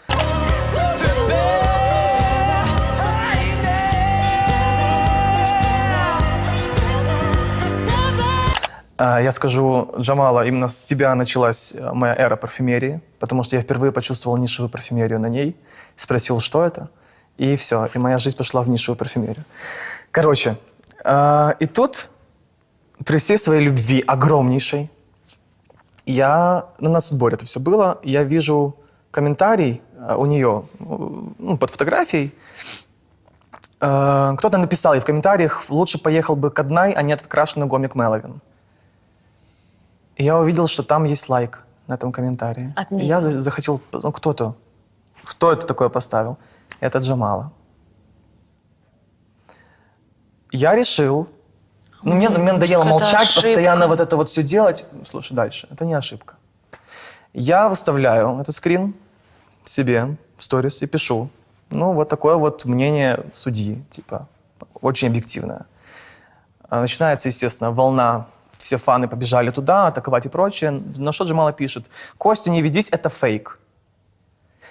Я скажу, Джамала, именно с тебя началась моя эра парфюмерии, потому что я впервые почувствовал нишевую парфюмерию на ней, спросил, что это, и все, и моя жизнь пошла в нишевую парфюмерию. Короче, и тут, при всей своей любви, огромнейшей, на нацотборе это все было, я вижу комментарий у нее, ну, под фотографией, кто-то написал ей в комментариях, лучше поехал бы к Аднай, а не этот крашеный гомик Меловин. И я увидел, что там есть лайк на этом комментарии. И я захотел, ну кто это такое поставил? Это Джамала. Я решил, мне надоело молчать, ошибка. постоянно вот это вот все делать. Слушай, дальше, это не ошибка. Я выставляю этот скрин себе в сторис и пишу, ну вот такое вот мнение судьи, типа, очень объективное. Начинается, естественно, волна, все фаны побежали туда, атаковать и прочее. На что Джамала пишет: «Костя, не ведись, это фейк».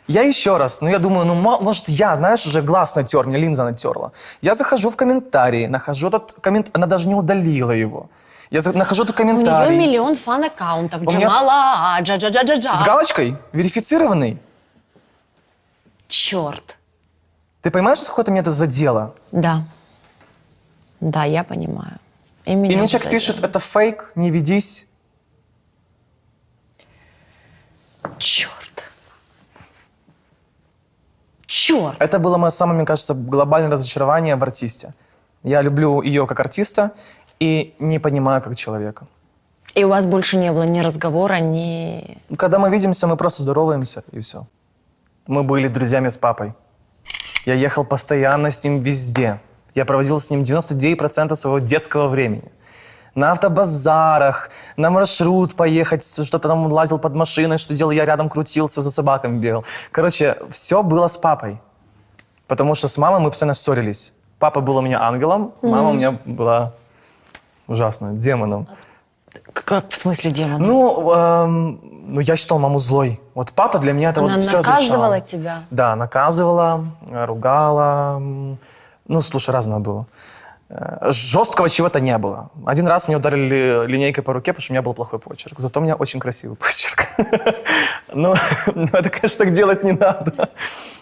Я еще раз, я думаю, может, я, знаешь, уже глаз натер, мне линза натерла. Я захожу в комментарии, нахожу этот комментарий, она даже не удалила его. Я нахожу этот У нее комментарий. миллион фан-аккаунтов. меня- Джамала, джа-джа-джа-джа-джа. С галочкой, верифицированный. Черт. Ты понимаешь, сколько меня это задело? Да. Да, я понимаю. И И меня мне человек задело. пишет: это фейк, не ведись. Черт. Черт. Это было мое самое, мне кажется, глобальное разочарование в артисте. Я люблю ее как артиста и не понимаю как человека. И у вас больше не было ни разговора, ни... Когда мы видимся, мы просто здороваемся, и все. Мы были друзьями с папой. Я ехал постоянно с ним везде. Я проводил с ним 99% своего детского времени. На автобазарах, на маршрут поехать, что-то там лазил под машиной, что делал, я рядом крутился, за собаками бегал. Короче, все было с папой. Потому что с мамой мы постоянно ссорились. Папа был у меня ангелом, мама у меня была ужасно, демоном. Как в смысле демон? Ну, я считал маму злой. Вот папа для меня это Она вот все наказывала решал. тебя? Да, наказывала, ругала. Ну, слушай, разное было. Жесткого чего-то не было. Один раз мне ударили линейкой по руке, потому что у меня был плохой почерк. Зато у меня очень красивый почерк. Ну, это, конечно, так делать не надо.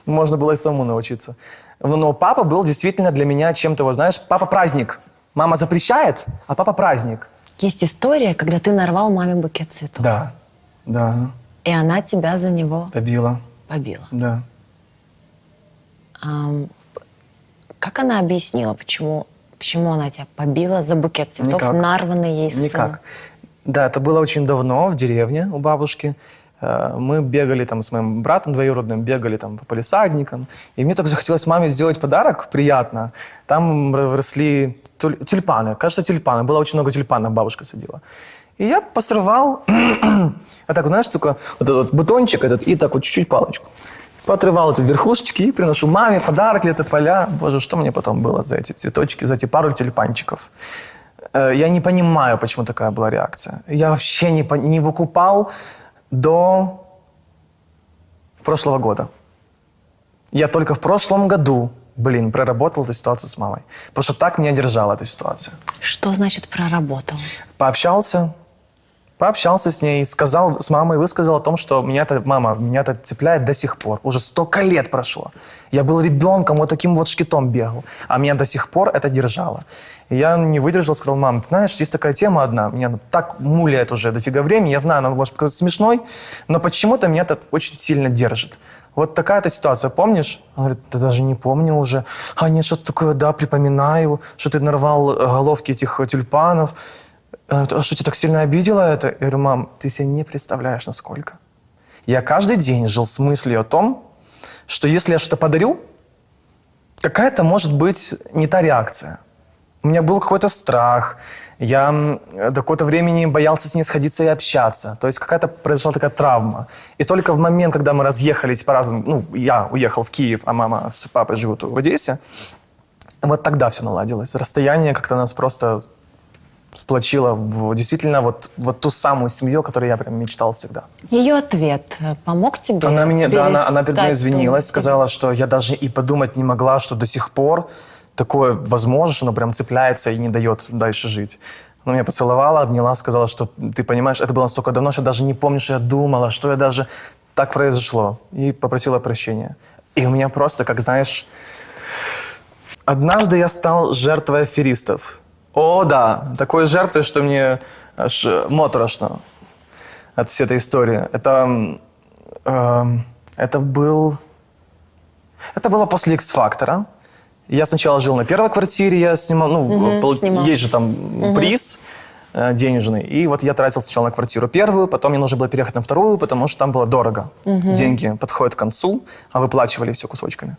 Можно было и самому научиться. Но папа был действительно для меня чем-то, вот знаешь, папа праздник. Мама запрещает, а папа праздник. Есть история, когда ты нарвал маме букет цветов. Да, да, И она тебя за него побила, побила. да. Как она объяснила, почему она тебя побила за букет цветов, Никак. нарванный ей сыном? Никак. Да, это было очень давно, в деревне у бабушки. Мы бегали там с моим братом двоюродным, бегали там по палисадникам. И мне только захотелось маме сделать подарок приятно. Там росли тюльпаны, кажется, тюльпаны. Было очень много тюльпанов, бабушка садила. И я посрывал, а так, знаешь, только вот этот бутончик этот и так вот чуть-чуть палочку. Поотрывал эти верхушечки и приношу маме подарок, где-то поля. Боже, что мне потом было за эти цветочки, за эти пару тюльпанчиков. Я не понимаю, почему такая была реакция. Я вообще не выкупал до прошлого года. Я только в прошлом году, проработал эту ситуацию с мамой. Потому что так меня держала эта ситуация. Что значит проработал? Пообщался с ней, сказал с мамой, высказал о том, что меня это цепляет до сих пор. Уже столько лет прошло. Я был ребенком, вот таким вот шкитом бегал. А меня до сих пор это держало. И я не выдержал, сказал: мам, ты знаешь, есть такая тема одна, меня так муляет уже дофига времени, я знаю, она может показаться смешной, но почему-то меня это очень сильно держит. Вот такая-то ситуация, помнишь? Он говорит: да даже не помню уже. А нет, что-то такое, да, припоминаю, что ты нарвал головки этих тюльпанов. А что, тебя так сильно обидело это? Я говорю: мам, ты себе не представляешь, насколько. Я каждый день жил с мыслью о том, что если я что-то подарю, какая-то может быть не та реакция. У меня был какой-то страх, я до какого-то времени боялся с ней сходиться и общаться. То есть какая-то произошла такая травма. И только в момент, когда мы разъехались по-разному, я уехал в Киев, а мама с папой живут в Одессе, вот тогда все наладилось. Расстояние как-то нас просто сплочила действительно вот ту самую семью, о которой я прям мечтал всегда. Ее ответ помог тебе? Она перед мной перестать извинилась, думать? сказала, что я даже и подумать не могла, что до сих пор такое возможно, что оно прям цепляется и не дает дальше жить. Она меня поцеловала, обняла, сказала, что ты понимаешь, это было настолько давно, что я даже не помню, что я думала, что я даже так произошло. И попросила прощения. И у меня просто, как знаешь, однажды я стал жертвой аферистов. О, да, такой жертвой, что мне аж моторошно от всей этой истории. Это было после X-фактора. Я сначала жил на первой квартире, я снимал, снимал. есть же там приз денежный. И вот я тратил сначала на квартиру первую, потом мне нужно было переехать на вторую, потому что там было дорого. Деньги подходят к концу, а выплачивали все кусочками.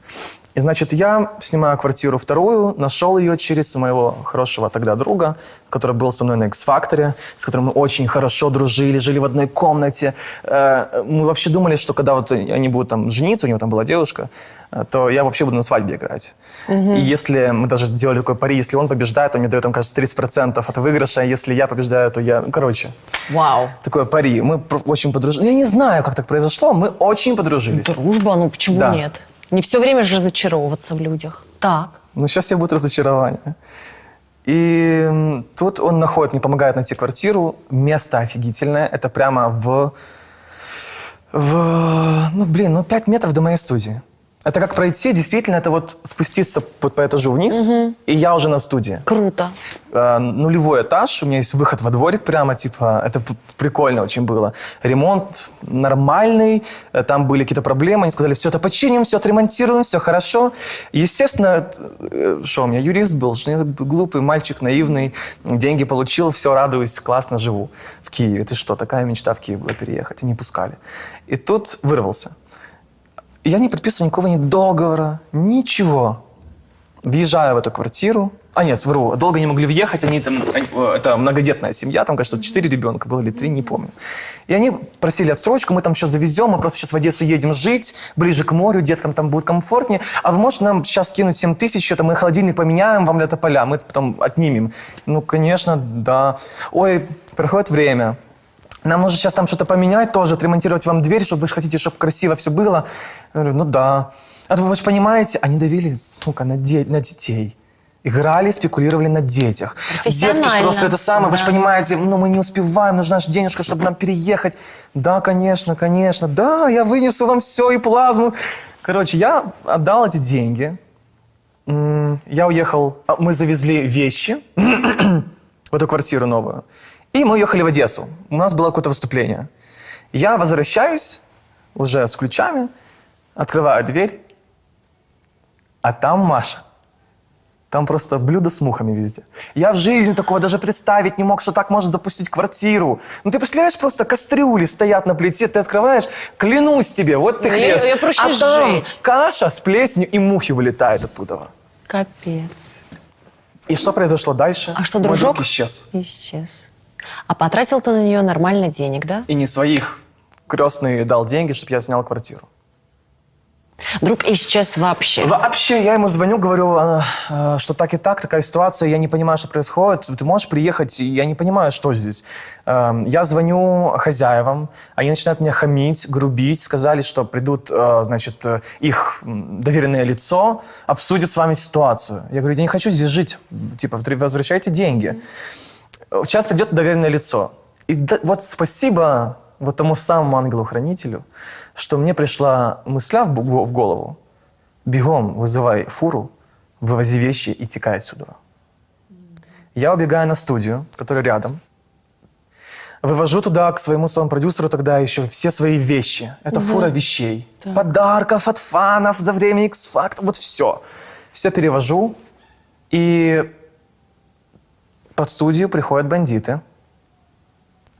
И, значит, я снимаю квартиру вторую, нашел ее через моего хорошего тогда друга, который был со мной на X-Factor, с которым мы очень хорошо дружили, жили в одной комнате. Мы вообще думали, что когда вот они будут там жениться, у него там была девушка, то я вообще буду на свадьбе играть. И если мы даже сделали такой пари, если он побеждает, он мне дает, там, кажется, 30% от выигрыша, а если я побеждаю, то я... Ну, короче, Вау. такое пари. Мы очень подружились. Я не знаю, как так произошло, мы очень подружились. Дружба, ну почему Да. нет? Не все время же разочаровываться в людях. Так. Ну, сейчас себе будет разочарование. И тут он находит, мне помогает найти квартиру. Место офигительное. Это прямо в 5 метров до моей студии. Это как пройти, действительно, это вот спуститься вот по этажу вниз, и я уже на студии. Круто. Нулевой этаж, у меня есть выход во дворик прямо, типа, это прикольно очень было. Ремонт нормальный, там были какие-то проблемы, они сказали, все это починим, все отремонтируем, все хорошо. Естественно, что у меня юрист был, что я глупый мальчик, наивный, деньги получил, все, радуюсь, классно живу в Киеве. Ты что, такая мечта в Киев была переехать, и не пускали. И тут вырвался. Я не подписываю никакого ни договора, ничего. Въезжаю в эту квартиру. А нет, вру, долго не могли въехать, это многодетная семья, там, кажется, 4 ребенка было или 3, не помню. И они просили отсрочку, мы там еще завезем, мы просто сейчас в Одессу едем жить, ближе к морю, деткам там будет комфортнее. А вы можете нам сейчас скинуть 7 тысяч, что-то мы холодильник поменяем, вам летополя, мы это потом отнимем. Ну, конечно, да. Ой, проходит время. Нам нужно сейчас там что-то поменять тоже, отремонтировать вам дверь, чтобы вы же хотите, чтобы красиво все было. Я говорю, ну да. А вы же понимаете, они давили, сука, на детей. Играли, спекулировали на детях. Детки ж просто это самое, вы же понимаете, ну мы не успеваем, нужна же денежка, чтобы нам переехать. Да, конечно, конечно, да, я вынесу вам все и плазму. Короче, я отдал эти деньги. Я уехал, мы завезли вещи в эту квартиру новую. И мы уехали в Одессу. У нас было какое-то выступление. Я возвращаюсь уже с ключами, открываю дверь, а там Маша. Там просто блюдо с мухами везде. Я в жизни такого даже представить не мог, что так может запустить квартиру. Ну ты представляешь, просто кастрюли стоят на плите, ты открываешь, клянусь тебе, вот ты хлеб. Её проще а там сжечь. каша с плесенью и мухи вылетают оттуда. Капец. И что произошло дальше? А что, Мой дружок? друг исчез. Исчез. А потратил ты на нее нормально денег, да? И не своих. Крестный дал деньги, чтобы я снял квартиру. Друг исчез вообще. Вообще, я ему звоню, говорю, что так и так, такая ситуация, я не понимаю, что происходит. Ты можешь приехать? Я не понимаю, что здесь. Я звоню хозяевам, они начинают меня хамить, грубить. Сказали, что придут, значит, их доверенное лицо, обсудят с вами ситуацию. Я говорю, я не хочу здесь жить. Типа, возвращайте деньги. Сейчас придет доверенное лицо. И вот спасибо вот тому самому ангелу-хранителю, что мне пришла мысля в голову. Бегом вызывай фуру, вывози вещи и текай отсюда. Я убегаю на студию, которая рядом. Вывожу туда к своему саунд-продюсеру тогда еще все свои вещи. Это фура вещей. Так. Подарков от фанов за время X-Factor. Вот все. Все перевожу. И под студию приходят бандиты.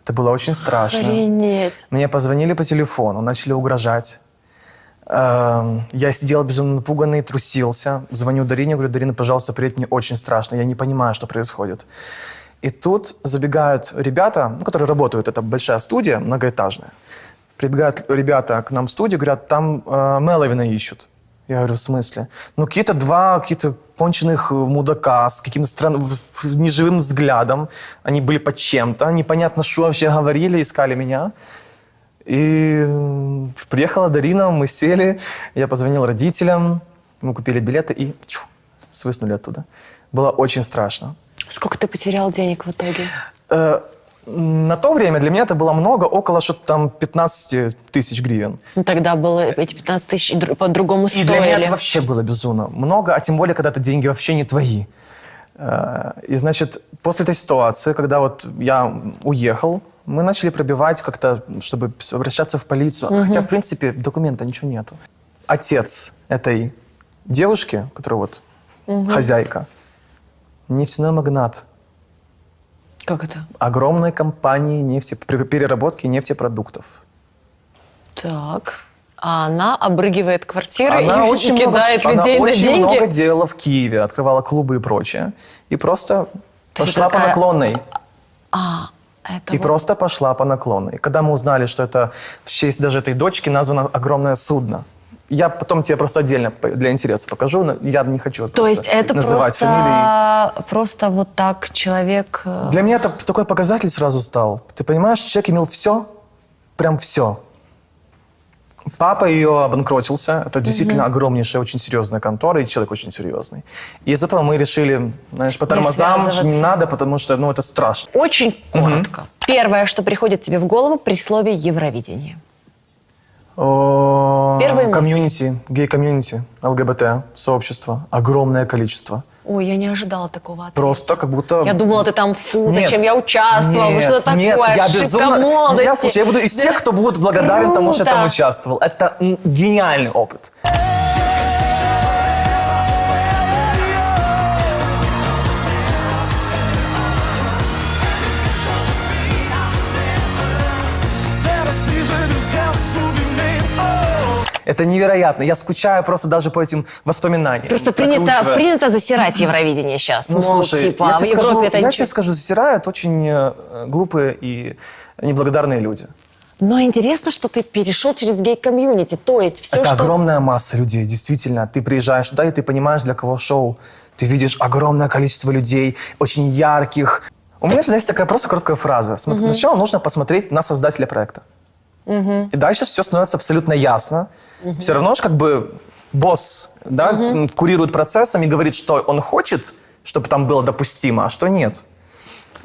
Это было очень страшно. Охренеть. Мне позвонили по телефону, начали угрожать. Я сидел безумно напуганный, трусился. Звоню Дарине, говорю, Дарина, пожалуйста, приедь, мне очень страшно, я не понимаю, что происходит. И тут забегают ребята, которые работают, это большая студия, многоэтажная. Прибегают ребята к нам в студию, говорят, там Меловина ищут. Я говорю, в смысле? Ну, какие-то конченых мудака с каким-то неживым взглядом. Они были под чем-то, непонятно, что вообще говорили, искали меня. И приехала Дарина, мы сели, я позвонил родителям, мы купили билеты и свыснули оттуда. Было очень страшно. Сколько ты потерял денег в итоге? На то время для меня это было много, около что-то там 15 тысяч гривен. Ну, тогда было эти 15 тысяч по-другому стоили. И для меня это вообще было безумно много, а тем более, когда это деньги вообще не твои. И, значит, после этой ситуации, когда вот я уехал, мы начали пробивать как-то, чтобы обращаться в полицию. Хотя, в принципе, документа ничего нету. Отец этой девушки, которая вот хозяйка, нефтяной магнат. Как это? Огромной компании переработки нефтепродуктов. Так. А она обрыгивает квартиры Она и очень кидает много, людей она на очень деньги. много делала в Киеве, открывала клубы и прочее. И просто То есть пошла это по такая- наклонной. Это И вот- просто пошла по наклонной. И когда мы узнали, что это в честь даже этой дочки названо огромное судно, я потом тебе просто отдельно для интереса покажу, но я не хочу То есть это называть фамилии. просто вот так человек... Для меня это такой показатель сразу стал. Ты понимаешь, человек имел все, прям все. Папа ее обанкротился. Это действительно огромнейшая, очень серьезная контора, и человек очень серьезный. И из этого мы решили, знаешь, по тормозам, что не связываться. надо, потому что, ну, это страшно. Очень коротко. Первое, что приходит тебе в голову при слове Евровидение. Первые мысли. Комьюнити, гей-комьюнити, ЛГБТ, сообщество. Огромное количество. Ой, я не ожидала такого ответа. Просто как будто... Я думала, ты там, фу, Нет. зачем я участвовала, Нет, что такое, нет, я ошибка безумно... молодости. Слушай, я буду из тех, кто будет благодарен тому, что я там Круто. участвовал. Это гениальный опыт. Это невероятно. Я скучаю просто даже по этим воспоминаниям. Просто прокручивая. принято засирать Евровидение сейчас. Ну, Мол, слушай, типа, я в тебе Европе скажу, это я ничего. тебе скажу, засирают очень глупые и неблагодарные люди. Но интересно, что ты перешел через гей-комьюнити. То есть все, Это что... огромная масса людей, действительно. Ты приезжаешь туда, и ты понимаешь, для кого шоу. Ты видишь огромное количество людей, очень ярких. У меня всегда есть такая просто короткая фраза. Сначала нужно посмотреть на создателя проекта. И дальше все становится абсолютно ясно. Все равно же как бы босс, да, курирует процессом и говорит, что он хочет, чтобы там было допустимо, а что нет.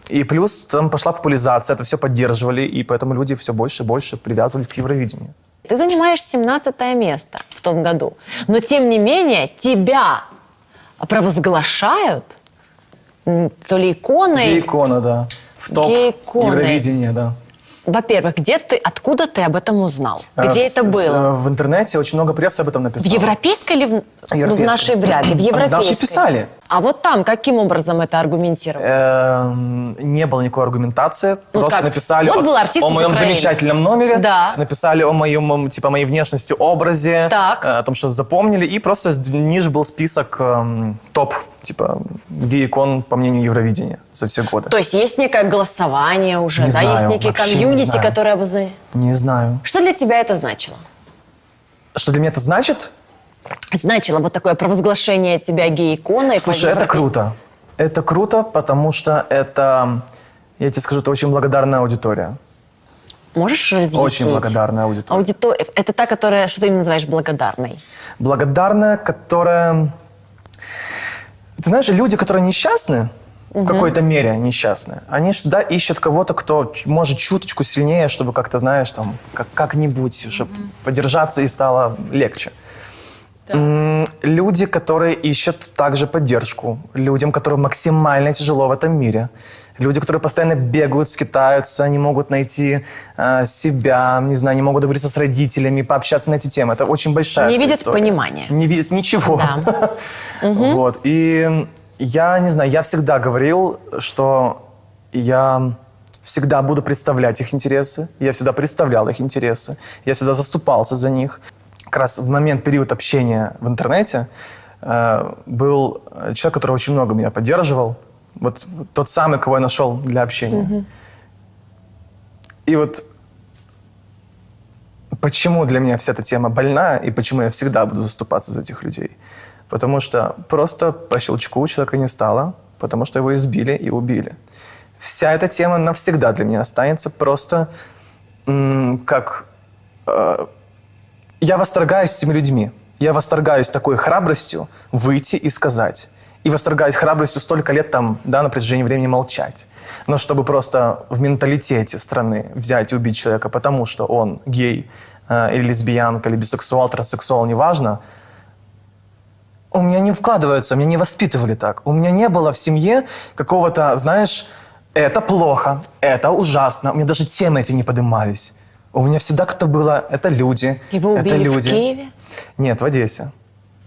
И плюс там пошла популяризация, это все поддерживали, и поэтому люди все больше и больше привязывались к Евровидению. Ты занимаешь 17 место в том году. Но, тем не менее, тебя провозглашают то ли иконой... Гей-икона, да. В топ Гей-иконой. Евровидения, да. Во-первых, откуда ты об этом узнал? Где это было? В интернете очень много прессы об этом В написало. европейской или в... Ну, в Европейской. нашей вряд ли, в европейской. Наши писали. А вот там каким образом это аргументировали? Не было никакой аргументации. Ну Просто как? написали Вот был артист о из моем Украины. замечательном номере. Да. Написали о моем, типа, моей внешности, образе. Так. О том, что запомнили. И просто ниже был список топ, типа, гей-икон по мнению Евровидения за все годы. То есть есть некое голосование уже, Не да? знаю, Есть некий вообще не комьюнити, знаю. который обозначает. Не знаю. Что для тебя это значило? Что для меня это значит? Значило вот такое провозглашение тебя гей-иконой. Слушай, это круто. Это круто, потому что это, я тебе скажу, это очень благодарная аудитория. Можешь разъяснить? Очень благодарная аудитория. Это та, которая, что ты именно называешь благодарной? Благодарная, которая... Ты знаешь, люди, которые несчастны, в какой-то мере несчастны, они всегда ищут кого-то, кто может чуточку сильнее, чтобы как-то, знаешь, там, как-нибудь, чтобы поддержаться и стало легче. Люди, которые ищут также поддержку. Людям, которым максимально тяжело в этом мире. Люди, которые постоянно бегают, скитаются, не могут найти себя, не знаю, не могут договориться с родителями, пообщаться на эти темы. Это очень большая Не вся видят история. понимания. Не видят ничего. Да. Вот. И я не знаю, я всегда говорил, что я всегда буду представлять их интересы. Я всегда представлял их интересы. Я всегда заступался за них. Как раз в момент, период общения в интернете был человек, который очень много меня поддерживал. Вот тот самый, кого я нашел для общения. И вот почему для меня вся эта тема больная, и почему я всегда буду заступаться за этих людей. Потому что просто по щелчку человека не стало, потому что его избили и убили. Вся эта тема навсегда для меня останется просто как... Я восторгаюсь этими людьми. Я восторгаюсь такой храбростью выйти и сказать. И восторгаюсь храбростью столько лет там, да, на протяжении времени молчать. Но чтобы просто в менталитете страны взять и убить человека, потому что он гей, или лесбиянка, или бисексуал, транссексуал, неважно, у меня не вкладывается, меня не воспитывали так. У меня не было в семье какого-то, знаешь, это плохо, это ужасно. У меня даже темы эти не поднимались. У меня всегда как-то было, это люди, Его это убили люди. в Киеве? Нет, в Одессе.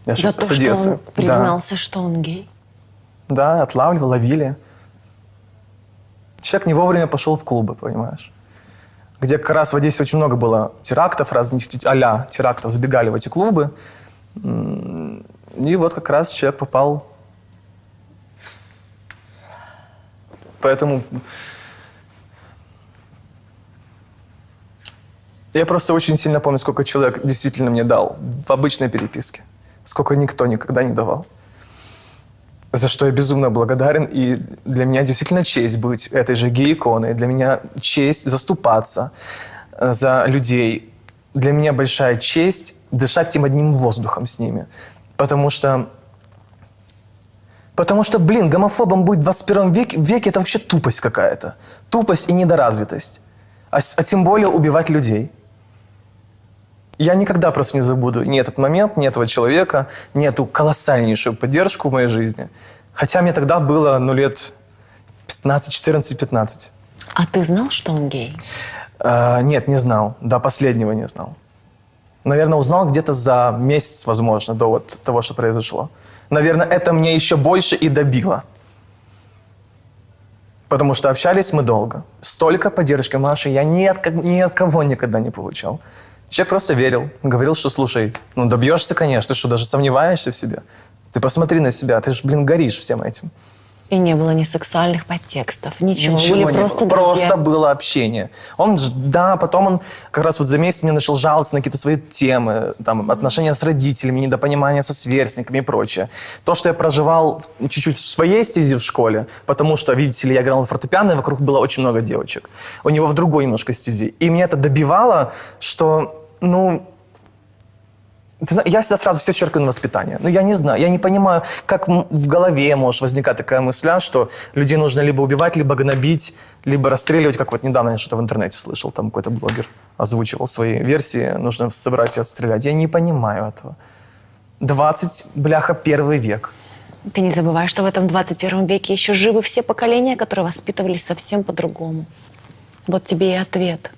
Я За ж то, с Одессы. что он признался, что он гей? Да, отлавливали, ловили. Человек не вовремя пошел в клубы, понимаешь. где как раз в Одессе очень много было терактов, разных а-ля терактов, забегали в эти клубы. И вот как раз человек попал. Поэтому я просто очень сильно помню, сколько человек действительно мне дал в обычной переписке. Сколько никто никогда не давал. За что я безумно благодарен. И для меня действительно честь быть этой же гей-иконой. Для меня честь заступаться за людей. Для меня большая честь дышать тем одним воздухом с ними. Потому что, блин, гомофобом быть в 21 веке это вообще тупость какая-то. Тупость и недоразвитость. А тем более убивать людей. Я никогда просто не забуду ни этот момент, ни этого человека, ни эту колоссальнейшую поддержку в моей жизни. Хотя мне тогда было, лет 15, 14-15. А ты знал, что он гей? Нет, не знал. До последнего не знал. Наверное, узнал где-то за месяц, возможно, до вот того, что произошло. Наверное, это мне еще больше и добило. Потому что общались мы долго. Столько поддержки Маши я ни от кого никогда не получал. Человек просто верил, говорил, что, слушай, добьешься, конечно, ты что, даже сомневаешься в себе? Ты посмотри на себя, ты же, горишь всем этим. И не было ни сексуальных подтекстов, ничего. Ничего Были не просто было. друзья. Просто было общение. Потом он как раз вот за месяц мне начал жаловаться на какие-то свои темы, там, отношения с родителями, недопонимание со сверстниками и прочее. То, что я проживал чуть-чуть в своей стези в школе, потому что, видите ли, я играл на фортепиано, и вокруг было очень много девочек. У него в другой немножко стези. И меня это добивало, что, ты знаешь, я всегда сразу все черкаю на воспитание. Я не знаю, я не понимаю, как в голове может возникать такая мысля, что людей нужно либо убивать, либо гнобить, либо расстреливать, как вот недавно я что-то в интернете слышал, там какой-то блогер озвучивал свои версии, нужно собрать и отстрелять. Я не понимаю этого. 21 век. Ты не забывай, что в этом 21 веке еще живы все поколения, которые воспитывались совсем по-другому. Вот тебе и ответ.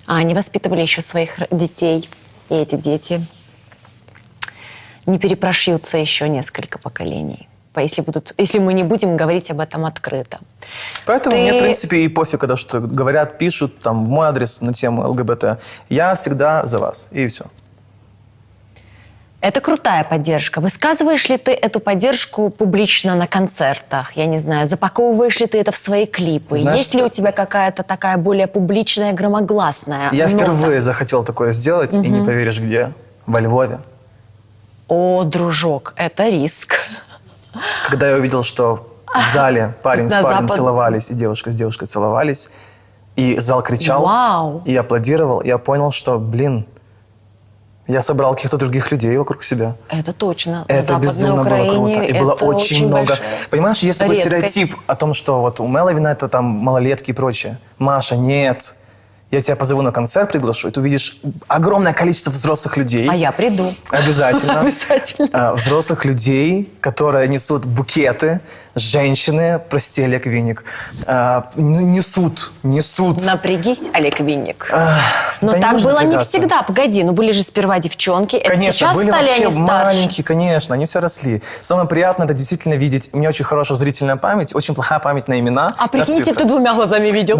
А они воспитывали еще своих детей. И эти дети не перепрошьются еще несколько поколений, если мы не будем говорить об этом открыто. Поэтому мне, в принципе, и пофиг, когда что говорят, пишут там в мой адрес на тему ЛГБТ. Я всегда за вас, и все. Это крутая поддержка. Высказываешь ли ты эту поддержку публично на концертах? Я не знаю, запаковываешь ли ты это в свои клипы? Знаешь, есть ли у тебя какая-то такая более публичная, громогласная Я нота? впервые захотел такое сделать, и не поверишь, где? Во Львове. О, дружок, это риск. Когда я увидел, что в зале парень с На парнем Запад- целовались, и девушка с девушкой целовались, и зал кричал, Вау. и аплодировал, я понял, что, я собрал каких-то других людей вокруг себя. Это точно. На Это Западной безумно Украине было круто. И было это очень много. большая Понимаешь, есть такой редкость. стереотип о том, что вот у Меловина это там малолетки и прочее. Маша, нет. Я тебя позову на концерт, приглашу, и ты увидишь огромное количество взрослых людей. А я приду. Обязательно. Обязательно. Взрослых людей, которые несут букеты, женщины, прости, Олег Винник, несут. Напрягись, Олег Винник. Но Да не так нужно было не напрягаться. всегда. Погоди, были же сперва девчонки. Это Конечно, сейчас были стали вообще они старше. маленькие, конечно, они все росли. Самое приятное это действительно видеть. У меня очень хорошая зрительная память, очень плохая память на имена. А на прикинь, если цифры. ты двумя глазами видел.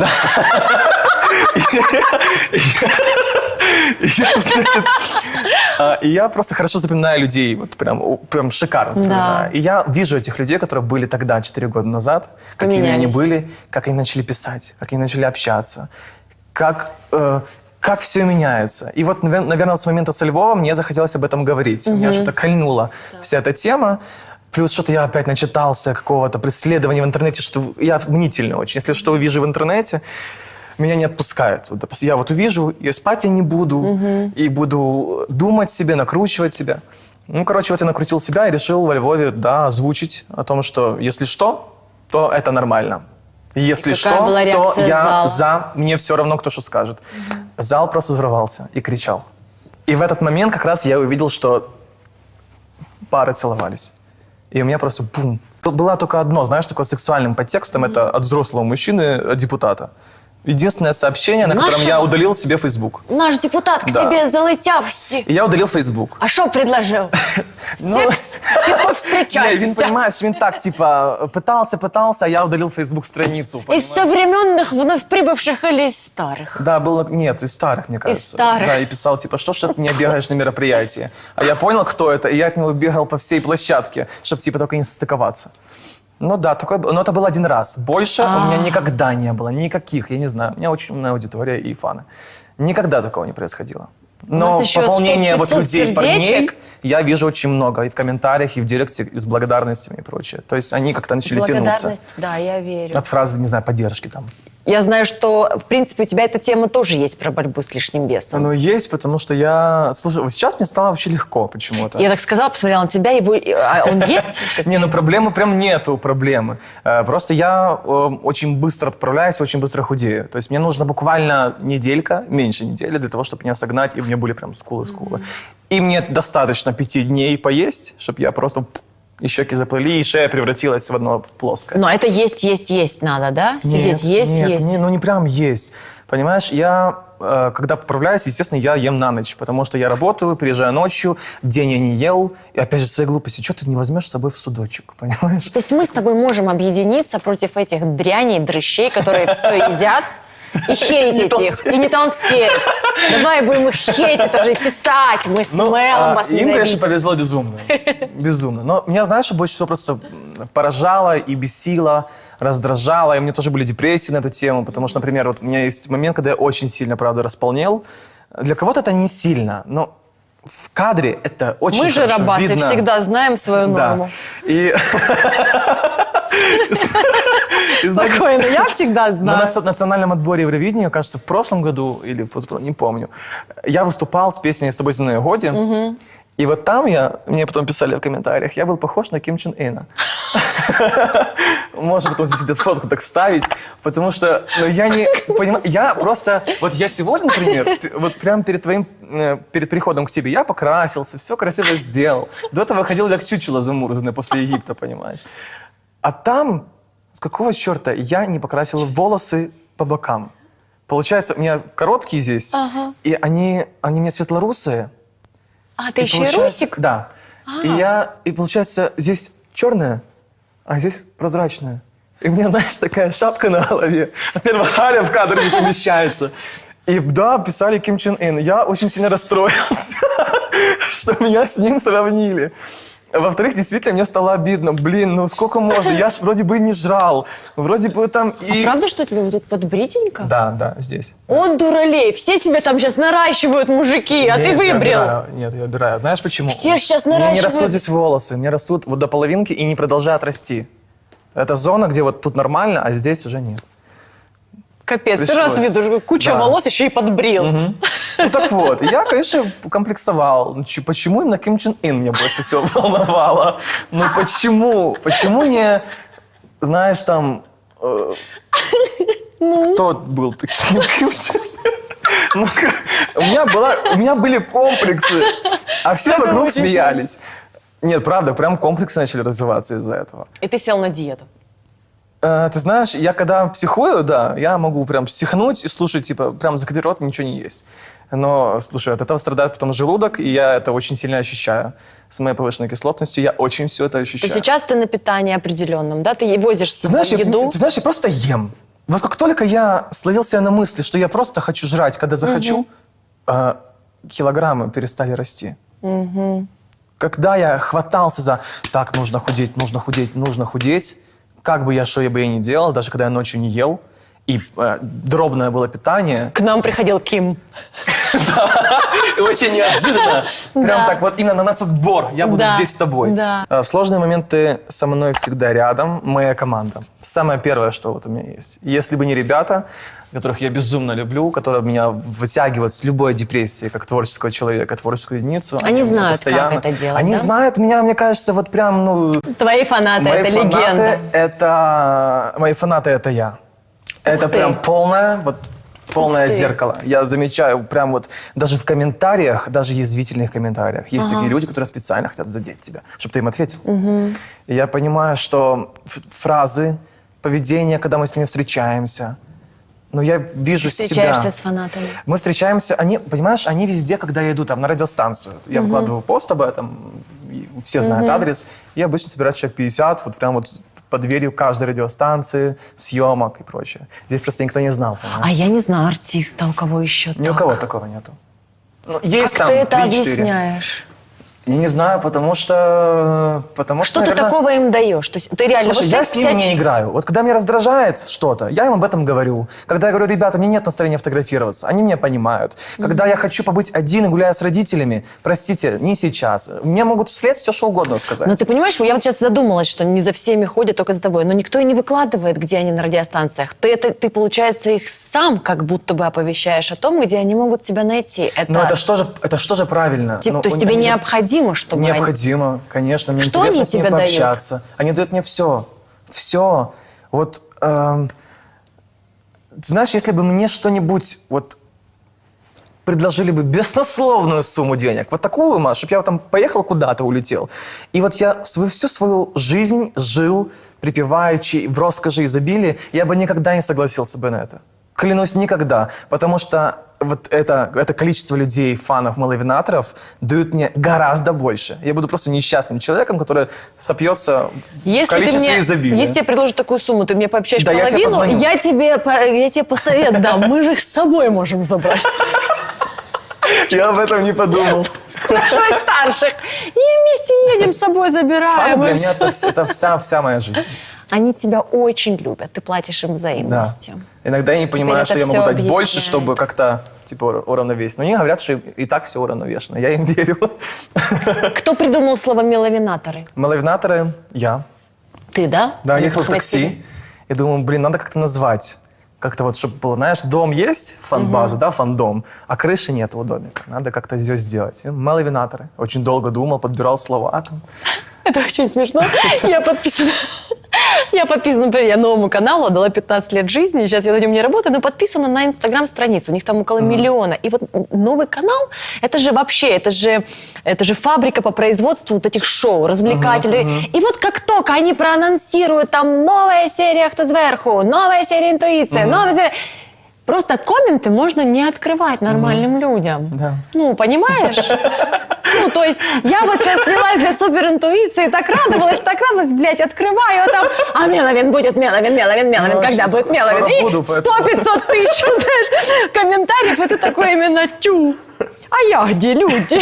И я просто хорошо запоминаю людей, вот прям шикарно запоминаю. Да. И я вижу этих людей, которые были тогда, 4 года назад, какими они Поменялись. были, как они начали писать, как они начали общаться, как все меняется. И вот, наверное, с момента со Львова мне захотелось об этом говорить. Меня что-то кольнула вся эта тема. Плюс что-то я опять начитался какого-то преследования в интернете, что я мнительный очень. Если что увижу в интернете, меня не отпускает. Вот, допустим, я вот увижу, и спать я не буду, и буду думать себе, накручивать себя. Вот я накрутил себя и решил во Львове, озвучить о том, что если что, то это нормально. Если какая была что, то реакция я зала? за, мне все равно, кто что скажет. Зал просто взорвался и кричал. И в этот момент как раз я увидел, что пары целовались. И у меня просто бум. Было только одно, знаешь, такое сексуальным подтекстом, это от взрослого мужчины, от депутата. Единственное сообщение, на котором я Нашего? удалил себе Facebook. Наш депутат к Да. тебе залетяв всі. И я удалил Facebook. А що предложив? Секс чи Не, він, повстречатися? понимаешь, він так, типа, пытался, а я удалил Facebook-страницу. Из современных, вновь прибывших или из старых? Да, было, нет, из старых, мне кажется. старых. Да, и писал, типа, что ж ты не бегаешь на мероприятие? А я понял, кто это, и я от него бегал по всей площадке, чтобы, типа, только не состыковаться. Ну да, но это был один раз. Больше у меня никогда не было, никаких, я не знаю. У меня очень умная аудитория и фаны. Никогда такого не происходило. Но нас еще пополнение 100-500 вот людей, парней, сердечек. я вижу очень много. И в комментариях, и в директе, и с благодарностями и прочее. То есть они как-то начали тянуться. Благодарность, да, я верю. От фразы, не знаю, поддержки там. Я знаю, что, в принципе, у тебя эта тема тоже есть про борьбу с лишним весом. Оно есть, потому что я... Слушай, вот сейчас мне стало вообще легко почему-то. Я так сказала, посмотрела на тебя, а он есть? Сейчас? Не, ну проблемы прям нету проблемы. Просто я очень быстро поправляюсь, очень быстро худею. То есть мне нужно буквально неделька, меньше недели, для того, чтобы меня согнать, и у меня были прям скулы. И мне достаточно 5 дней поесть, чтобы я просто... И щеки заплыли, и шея превратилась в одно плоское. Но это есть надо, да? Сидеть, есть. Ну не прям есть. Понимаешь, я, когда поправляюсь, естественно, я ем на ночь, потому что я работаю, приезжаю ночью, день я не ел, и опять же своей глупости, что ты не возьмешь с собой в судочек, понимаешь? То есть мы с тобой можем объединиться против этих дряней, дрыщей, которые все едят, и хейтить их, и не толстеть. Давай будем их хейтить тоже, и писать. Мы с Мелом вас им, конечно, ненавидим. повезло безумно. Безумно. Но меня, знаешь, что больше всего просто поражало и бесило, раздражало. И у меня тоже были депрессии на эту тему, потому что, например, вот у меня есть момент, когда я очень сильно, правда, располнел. Для кого-то это не сильно, но в кадре это очень Мы же хорошо рабасы видно. всегда знаем свою норму. Да. И знаете, Спокойно, я всегда на знаю. национальном отборе Евровидения, кажется, в прошлом году или в позапрошлом, не помню, я выступал с песней «С тобой земное годе». И вот там мне потом писали в комментариях, я был похож на Ким Чен Ына. Можно потом здесь эту фотку так вставить, потому что я не понимаю, я просто, вот я сегодня, например, вот прямо перед приходом к тебе, я покрасился, все красиво сделал. До этого ходил как чучело замурзанное после Египта, понимаешь. А там, с какого черта, я не покрасил волосы по бокам. Получается, у меня короткие здесь, и они у меня светлорусые. А, ты еще и получается- русик? Да. И получается, здесь черное, а здесь прозрачное. И у меня, знаешь, такая шапка на голове. Во-первых, Аля в кадре не помещается. И да, писали Ким Чен Ын. Я очень сильно расстроился, что меня с ним сравнили. Во-вторых, действительно, мне стало обидно. Блин, ну сколько можно? Я ж вроде бы не жрал. Вроде бы там и... Правда, что тебе вот тут подбритенько? Да, здесь. Он дуралей. Все себе там сейчас наращивают мужики, а ты Нет, я выбрил. Нет, я убираю. Знаешь почему? Все ж щас У меня не наращивают. растут здесь волосы. У меня растут вот до половинки и не продолжают расти. Это зона, где вот тут нормально, а здесь уже нет. Капец, Пришлось. первый раз вижу, куча Да. волос еще и подбрил. Ну так вот, я, конечно, комплексовал. Ну, почему именно Ким Чен Ын меня больше всего волновало? Ну почему? Почему не, знаешь, там... Кто был таким Ким Чен Ын? Ну, у меня были комплексы, а все вокруг смеялись. Нет, правда, прям комплексы начали развиваться из-за этого. И ты сел на диету. Ты знаешь, я когда психую, да, я могу прям психнуть и слушать, типа, прям закрыть рот, ничего не есть. Но, слушай, от этого страдает потом желудок, и я это очень сильно ощущаю. С моей повышенной кислотностью я очень все это То ощущаю. сейчас ты на питании определенном, да? Ты возишь с собой еду. Ты знаешь, я просто ем. Вот как только я словил себя на мысли, что я просто хочу жрать, когда захочу, килограммы перестали расти. Когда я хватался за «так, нужно худеть, нужно худеть, нужно худеть», как бы я, что я бы ни делал, даже когда я ночью не ел, и дробное было питание. К нам приходил Ким. Очень неожиданно. Прям так вот именно на нацотбор. Я буду Да, здесь с тобой. да. В сложные моменты со мной всегда рядом моя команда. Самое первое, что вот у меня есть. Если бы не ребята, которых я безумно люблю, которые меня вытягивают с любой депрессии, как творческого человека, творческую единицу. Они у меня знают, постоянно- как это делать, Они да? знают меня, мне кажется, вот прям, ну... Твои фанаты, Мои это фанаты легенда. Мои фанаты это я. Это ты. прям полное Ух ты. зеркало. Я замечаю прям вот даже в комментариях, даже язвительных комментариях, есть такие люди, которые специально хотят задеть тебя, чтобы ты им ответил. И я понимаю, что фразы, поведение, когда мы с ними встречаемся, Но я вижу себя. Встречаешься с фанатами. Мы встречаемся, они, понимаешь, они везде, когда я иду там на радиостанцию. Я выкладываю пост об этом, и все знают адрес. И обычно собирается человек 50, вот прям вот под дверью каждой радиостанции, съемок и прочее. Здесь просто никто не знал, понимаешь? А я не знаю артиста, у кого еще Ни у так. кого такого нету. Ну, есть Как там ты это 3-4. объясняешь? Я не знаю, потому что, Что ты наверное, такого им даешь? То есть ты реально... Слушай, вот я стоит с ними 50 не играю. Вот когда меня раздражает что-то, я им об этом говорю. Когда я говорю, ребята, мне нет настроения фотографироваться, они меня понимают. Когда я хочу побыть один и гуляю с родителями, простите, не сейчас. Мне могут вслед все что угодно сказать. Но ты понимаешь, я вот сейчас задумалась, что не за всеми ходят, только за тобой. Но никто и не выкладывает, где они на радиостанциях. Ты получается, их сам как будто бы оповещаешь о том, где они могут тебя найти. Но это что же правильно? Ну, то есть тебе они же- необходимо, чтобы они... Необходимо, конечно. Мне Что интересно они с ними тебе дают? пообщаться. Они дают мне все. Все. Вот, ты знаешь, если бы мне что-нибудь вот предложили бы баснословную сумму денег, вот такую, Маш, чтобы я вот там поехал куда-то, улетел, и вот я всю свою жизнь жил припеваючи в роскоши и изобилии, я бы никогда не согласился бы на это. Клянусь, никогда. Потому что вот это количество людей, фанов, маловинаторов, дают мне гораздо больше. Я буду просто несчастным человеком, который сопьется в количестве изобилия. Если тебе предложат такую сумму, ты мне пообщаешь Да, я тебе половину, позвоню. я тебе посовет дам. Мы же их с собой можем забрать. Я об этом не подумал. Спрашивай старших. И вместе едем, с собой Фаны забираем. для и меня всё. это вся моя жизнь. Они тебя очень любят. Ты платишь им Да. взаимностью. Иногда я не понимаю, это что я всё могу дать больше, объясняет. чтобы как-то типа уравновесить. Но они говорят, что и так все уравновешено. Я им верю. Кто придумал слово «меловинаторы»? Маловинаторы — я. Ты, да? Да, Или ехал в Ахмед-Тиви? такси. И думаю, блин, надо как-то назвать. Как-то вот, чтобы было, знаешь, дом есть, фан-база, да, фандом, а крыши нет у домика. Надо как-то все сделать. И маловинаторы. Очень долго думал, подбирал слова там. Это очень смешно. Я подписана, например, я новому каналу отдала 15 лет жизни, сейчас я на нем не работаю, но подписана на Инстаграм-страницу, у них там около миллиона. И вот новый канал, это же вообще, это же фабрика по производству вот этих шоу, развлекателей. И вот как только они проанонсируют там новая серия «Кто сверху», новая серия «Интуиция», новая серия... Просто комменты можно не открывать нормальным людям. Да. Ну, понимаешь? Ну, то есть, я вот сейчас снялась для суперинтуиции, так радовалась, блядь, открываю, а там, а Меловин будет, Меловин, Ну, когда сейчас будет Меловин? скоро И буду, 100-500 тысяч, знаешь, комментариев, это такое именно тю. А я где люди?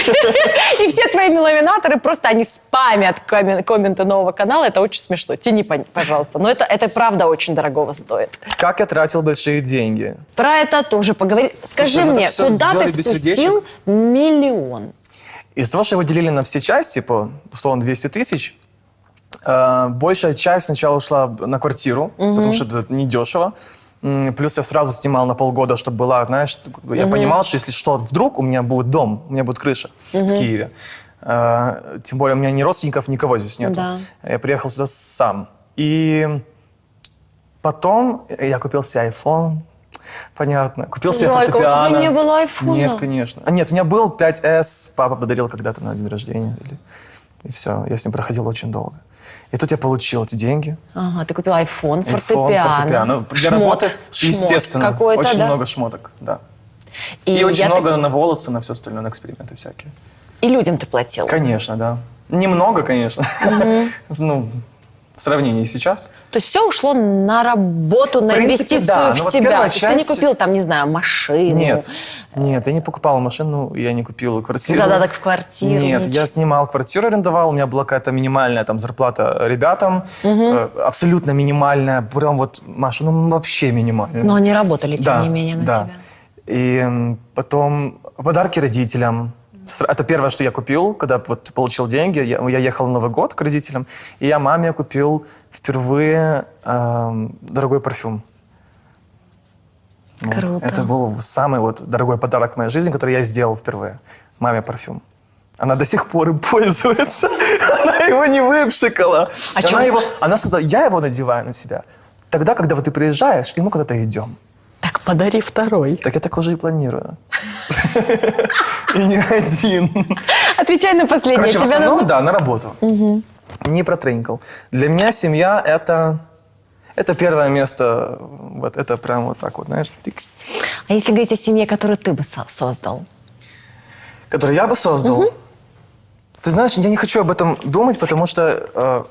И все твои меловинаторы просто, они спамят комменты нового канала, это очень смешно. Тяни, пожалуйста. Но это правда очень дорогого стоит. Как я тратил большие деньги? Про это тоже поговорим. Скажи Слушай, мы мне, так всё куда ты сделали без спустил сердечек. миллион? Из того, что его делили на все части, по, условно, 200 тысяч, большая часть сначала ушла на квартиру, потому что это недешево. Плюс я сразу снимал на полгода, чтобы была, знаешь, я понимал, что если что, вдруг у меня будет дом, у меня будет крыша в Киеве. Тем более у меня ни родственников, никого здесь нету. Да. Я приехал сюда сам. И потом я купил себе iPhone. Понятно. Купил себе Зайка, у тебя фортепиано. не было айфона? Нет, конечно. Нет, у меня был 5S, папа подарил когда-то на день рождения. И все, я с ним проходил очень долго. И тут я получил эти деньги. Ага, ты купил iPhone, iPhone, фортепиано. Для работы, естественно. какой-то, очень да? много шмоток, да. И очень я много на волосы, на все остальное, на эксперименты всякие. И людям ты платил? Конечно, да. Немного, конечно. Ну, в сравнении сейчас. То есть все ушло на работу, на принципе, инвестицию да. в Ну, вот себя. первая То есть ты не часть- купил там, не знаю, машину? Нет, я не покупал машину, я не купил квартиру. Задаток в квартиру? Нет, ничего? я снимал квартиру, арендовал, у меня была какая-то минимальная там зарплата ребятам, абсолютно минимальная, прям вот, Маша, ну вообще минимальная. Но они работали, тем не менее, на да. тебя. И потом подарки родителям. Это первое, что я купил, когда вот получил деньги. Я ехал на Новый год к родителям, и я маме купил впервые дорогой парфюм. Вот. Круто. Это был самый вот дорогой подарок в моей жизни, который я сделал впервые. Маме парфюм. Она до сих пор им пользуется. Она его не выпшикала. А чё? Она сказала, я его надеваю на себя тогда, когда вот ты приезжаешь, и мы куда-то идем. Так подари второй. Так я так уже и планирую. И не один. Отвечай на последнее. Короче, в Тебя основном, да, на работу. Не протренькал. Для меня семья — Это первое место, вот это прям вот так вот, знаешь, тик. А если говорить о семье, которую ты бы создал? Который я бы создал. Ты знаешь, я не хочу об этом думать, потому что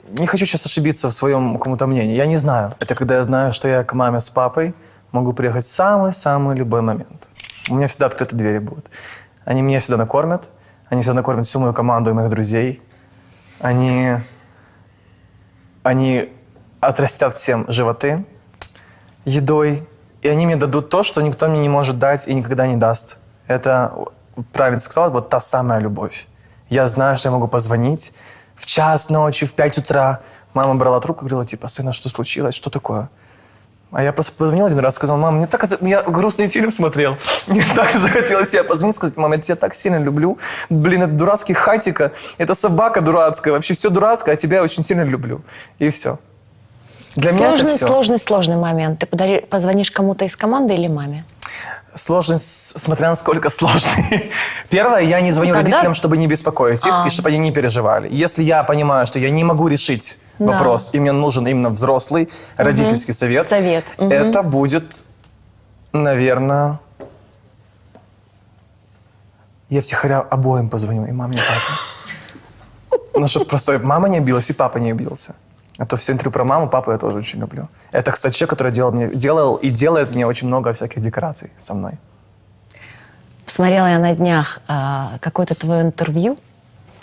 не хочу сейчас ошибиться в своем каком-то мнении. Я не знаю. Это когда я знаю, что я к маме с папой могу приехать в самый-самый любой момент. У меня всегда открыты двери будут. Они меня всегда накормят. Они всегда накормят всю мою команду и моих друзей. Они отрастят всем животы едой. И они мне дадут то, что никто мне не может дать и никогда не даст. Это, правильно сказал, вот та самая любовь. Я знаю, что я могу позвонить в 1:00 ночи, в 5 утра. Мама брала трубку и говорила, типа, сына, что случилось, что такое? А я просто позвонил один раз, сказал, мам, я грустный фильм смотрел. Мне так захотелось тебе позвонить, сказать, мам, я тебя так сильно люблю. Блин, это дурацкий Хатика, это собака дурацкая, вообще все дурацкое, а тебя я очень сильно люблю. И все. Для меня это все. Сложный момент. Ты позвонишь кому-то из команды или маме? Сложный, смотря насколько сложный. Первое, я не звоню родителям, чтобы не беспокоить их, и чтобы они не переживали. Если я понимаю, что я не могу решить вопрос, и мне нужен именно взрослый родительский совет, это будет, наверное... Я втихаря обоим позвоню, и маме, и папе. Ну, чтобы просто мама не обиделась, и папа не обиделся. А то все интервью про маму, папу я тоже очень люблю. Это, кстати, человек, который делал и делает мне очень много всяких декораций со мной. Посмотрела я на днях какое-то твое интервью.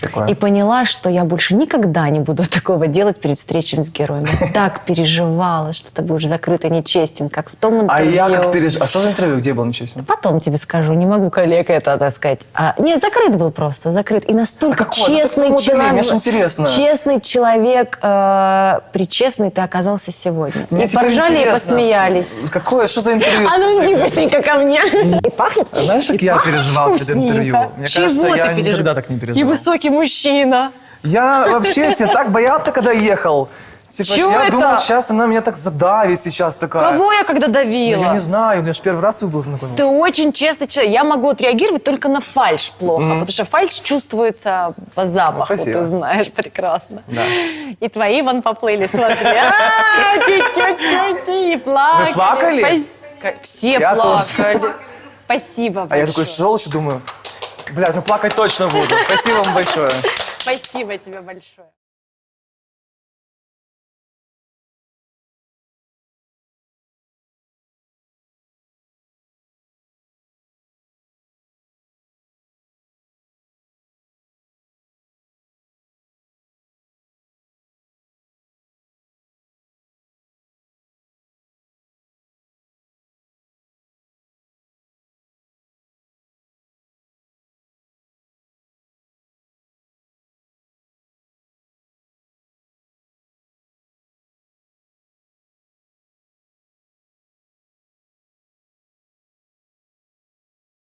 Такое. И поняла, что я больше никогда не буду такого делать перед встречами с героями. Я так переживала, что ты будешь закрыт и нечестен, как в том интервью. А я как переживала? А что за интервью, где был нечестен? Потом тебе скажу, не могу коллег это, так сказать. Нет, закрыт был просто, закрыт. И настолько честный человек. Мне же интересно. Честный человек, причестный ты оказался сегодня. Мне и поржали, и посмеялись. Какое? Что за интервью? А ну иди быстренько ко мне. И пахнет. Знаешь, как я переживал перед интервью? Мне кажется, я никогда так не И переживал. высокий мужчина. Я вообще тебя так боялся, когда ехал. Типа, Чего я это? думал, сейчас она меня так задавит сейчас такая. Кого я когда давила? Ну, я не знаю, я же первый раз был знакомый. Ты очень честный человек. Я могу отреагировать только на фальшь плохо, потому что фальшь чувствуется по запаху, Спасибо. ты знаешь прекрасно. Да. И твои вон поплыли, смотри. И плакали. Вы плакали? Все Я плакали. Спасибо А я такой большое. шел еще, думаю, блядь, ну плакать точно буду. Спасибо вам большое. Спасибо тебе большое.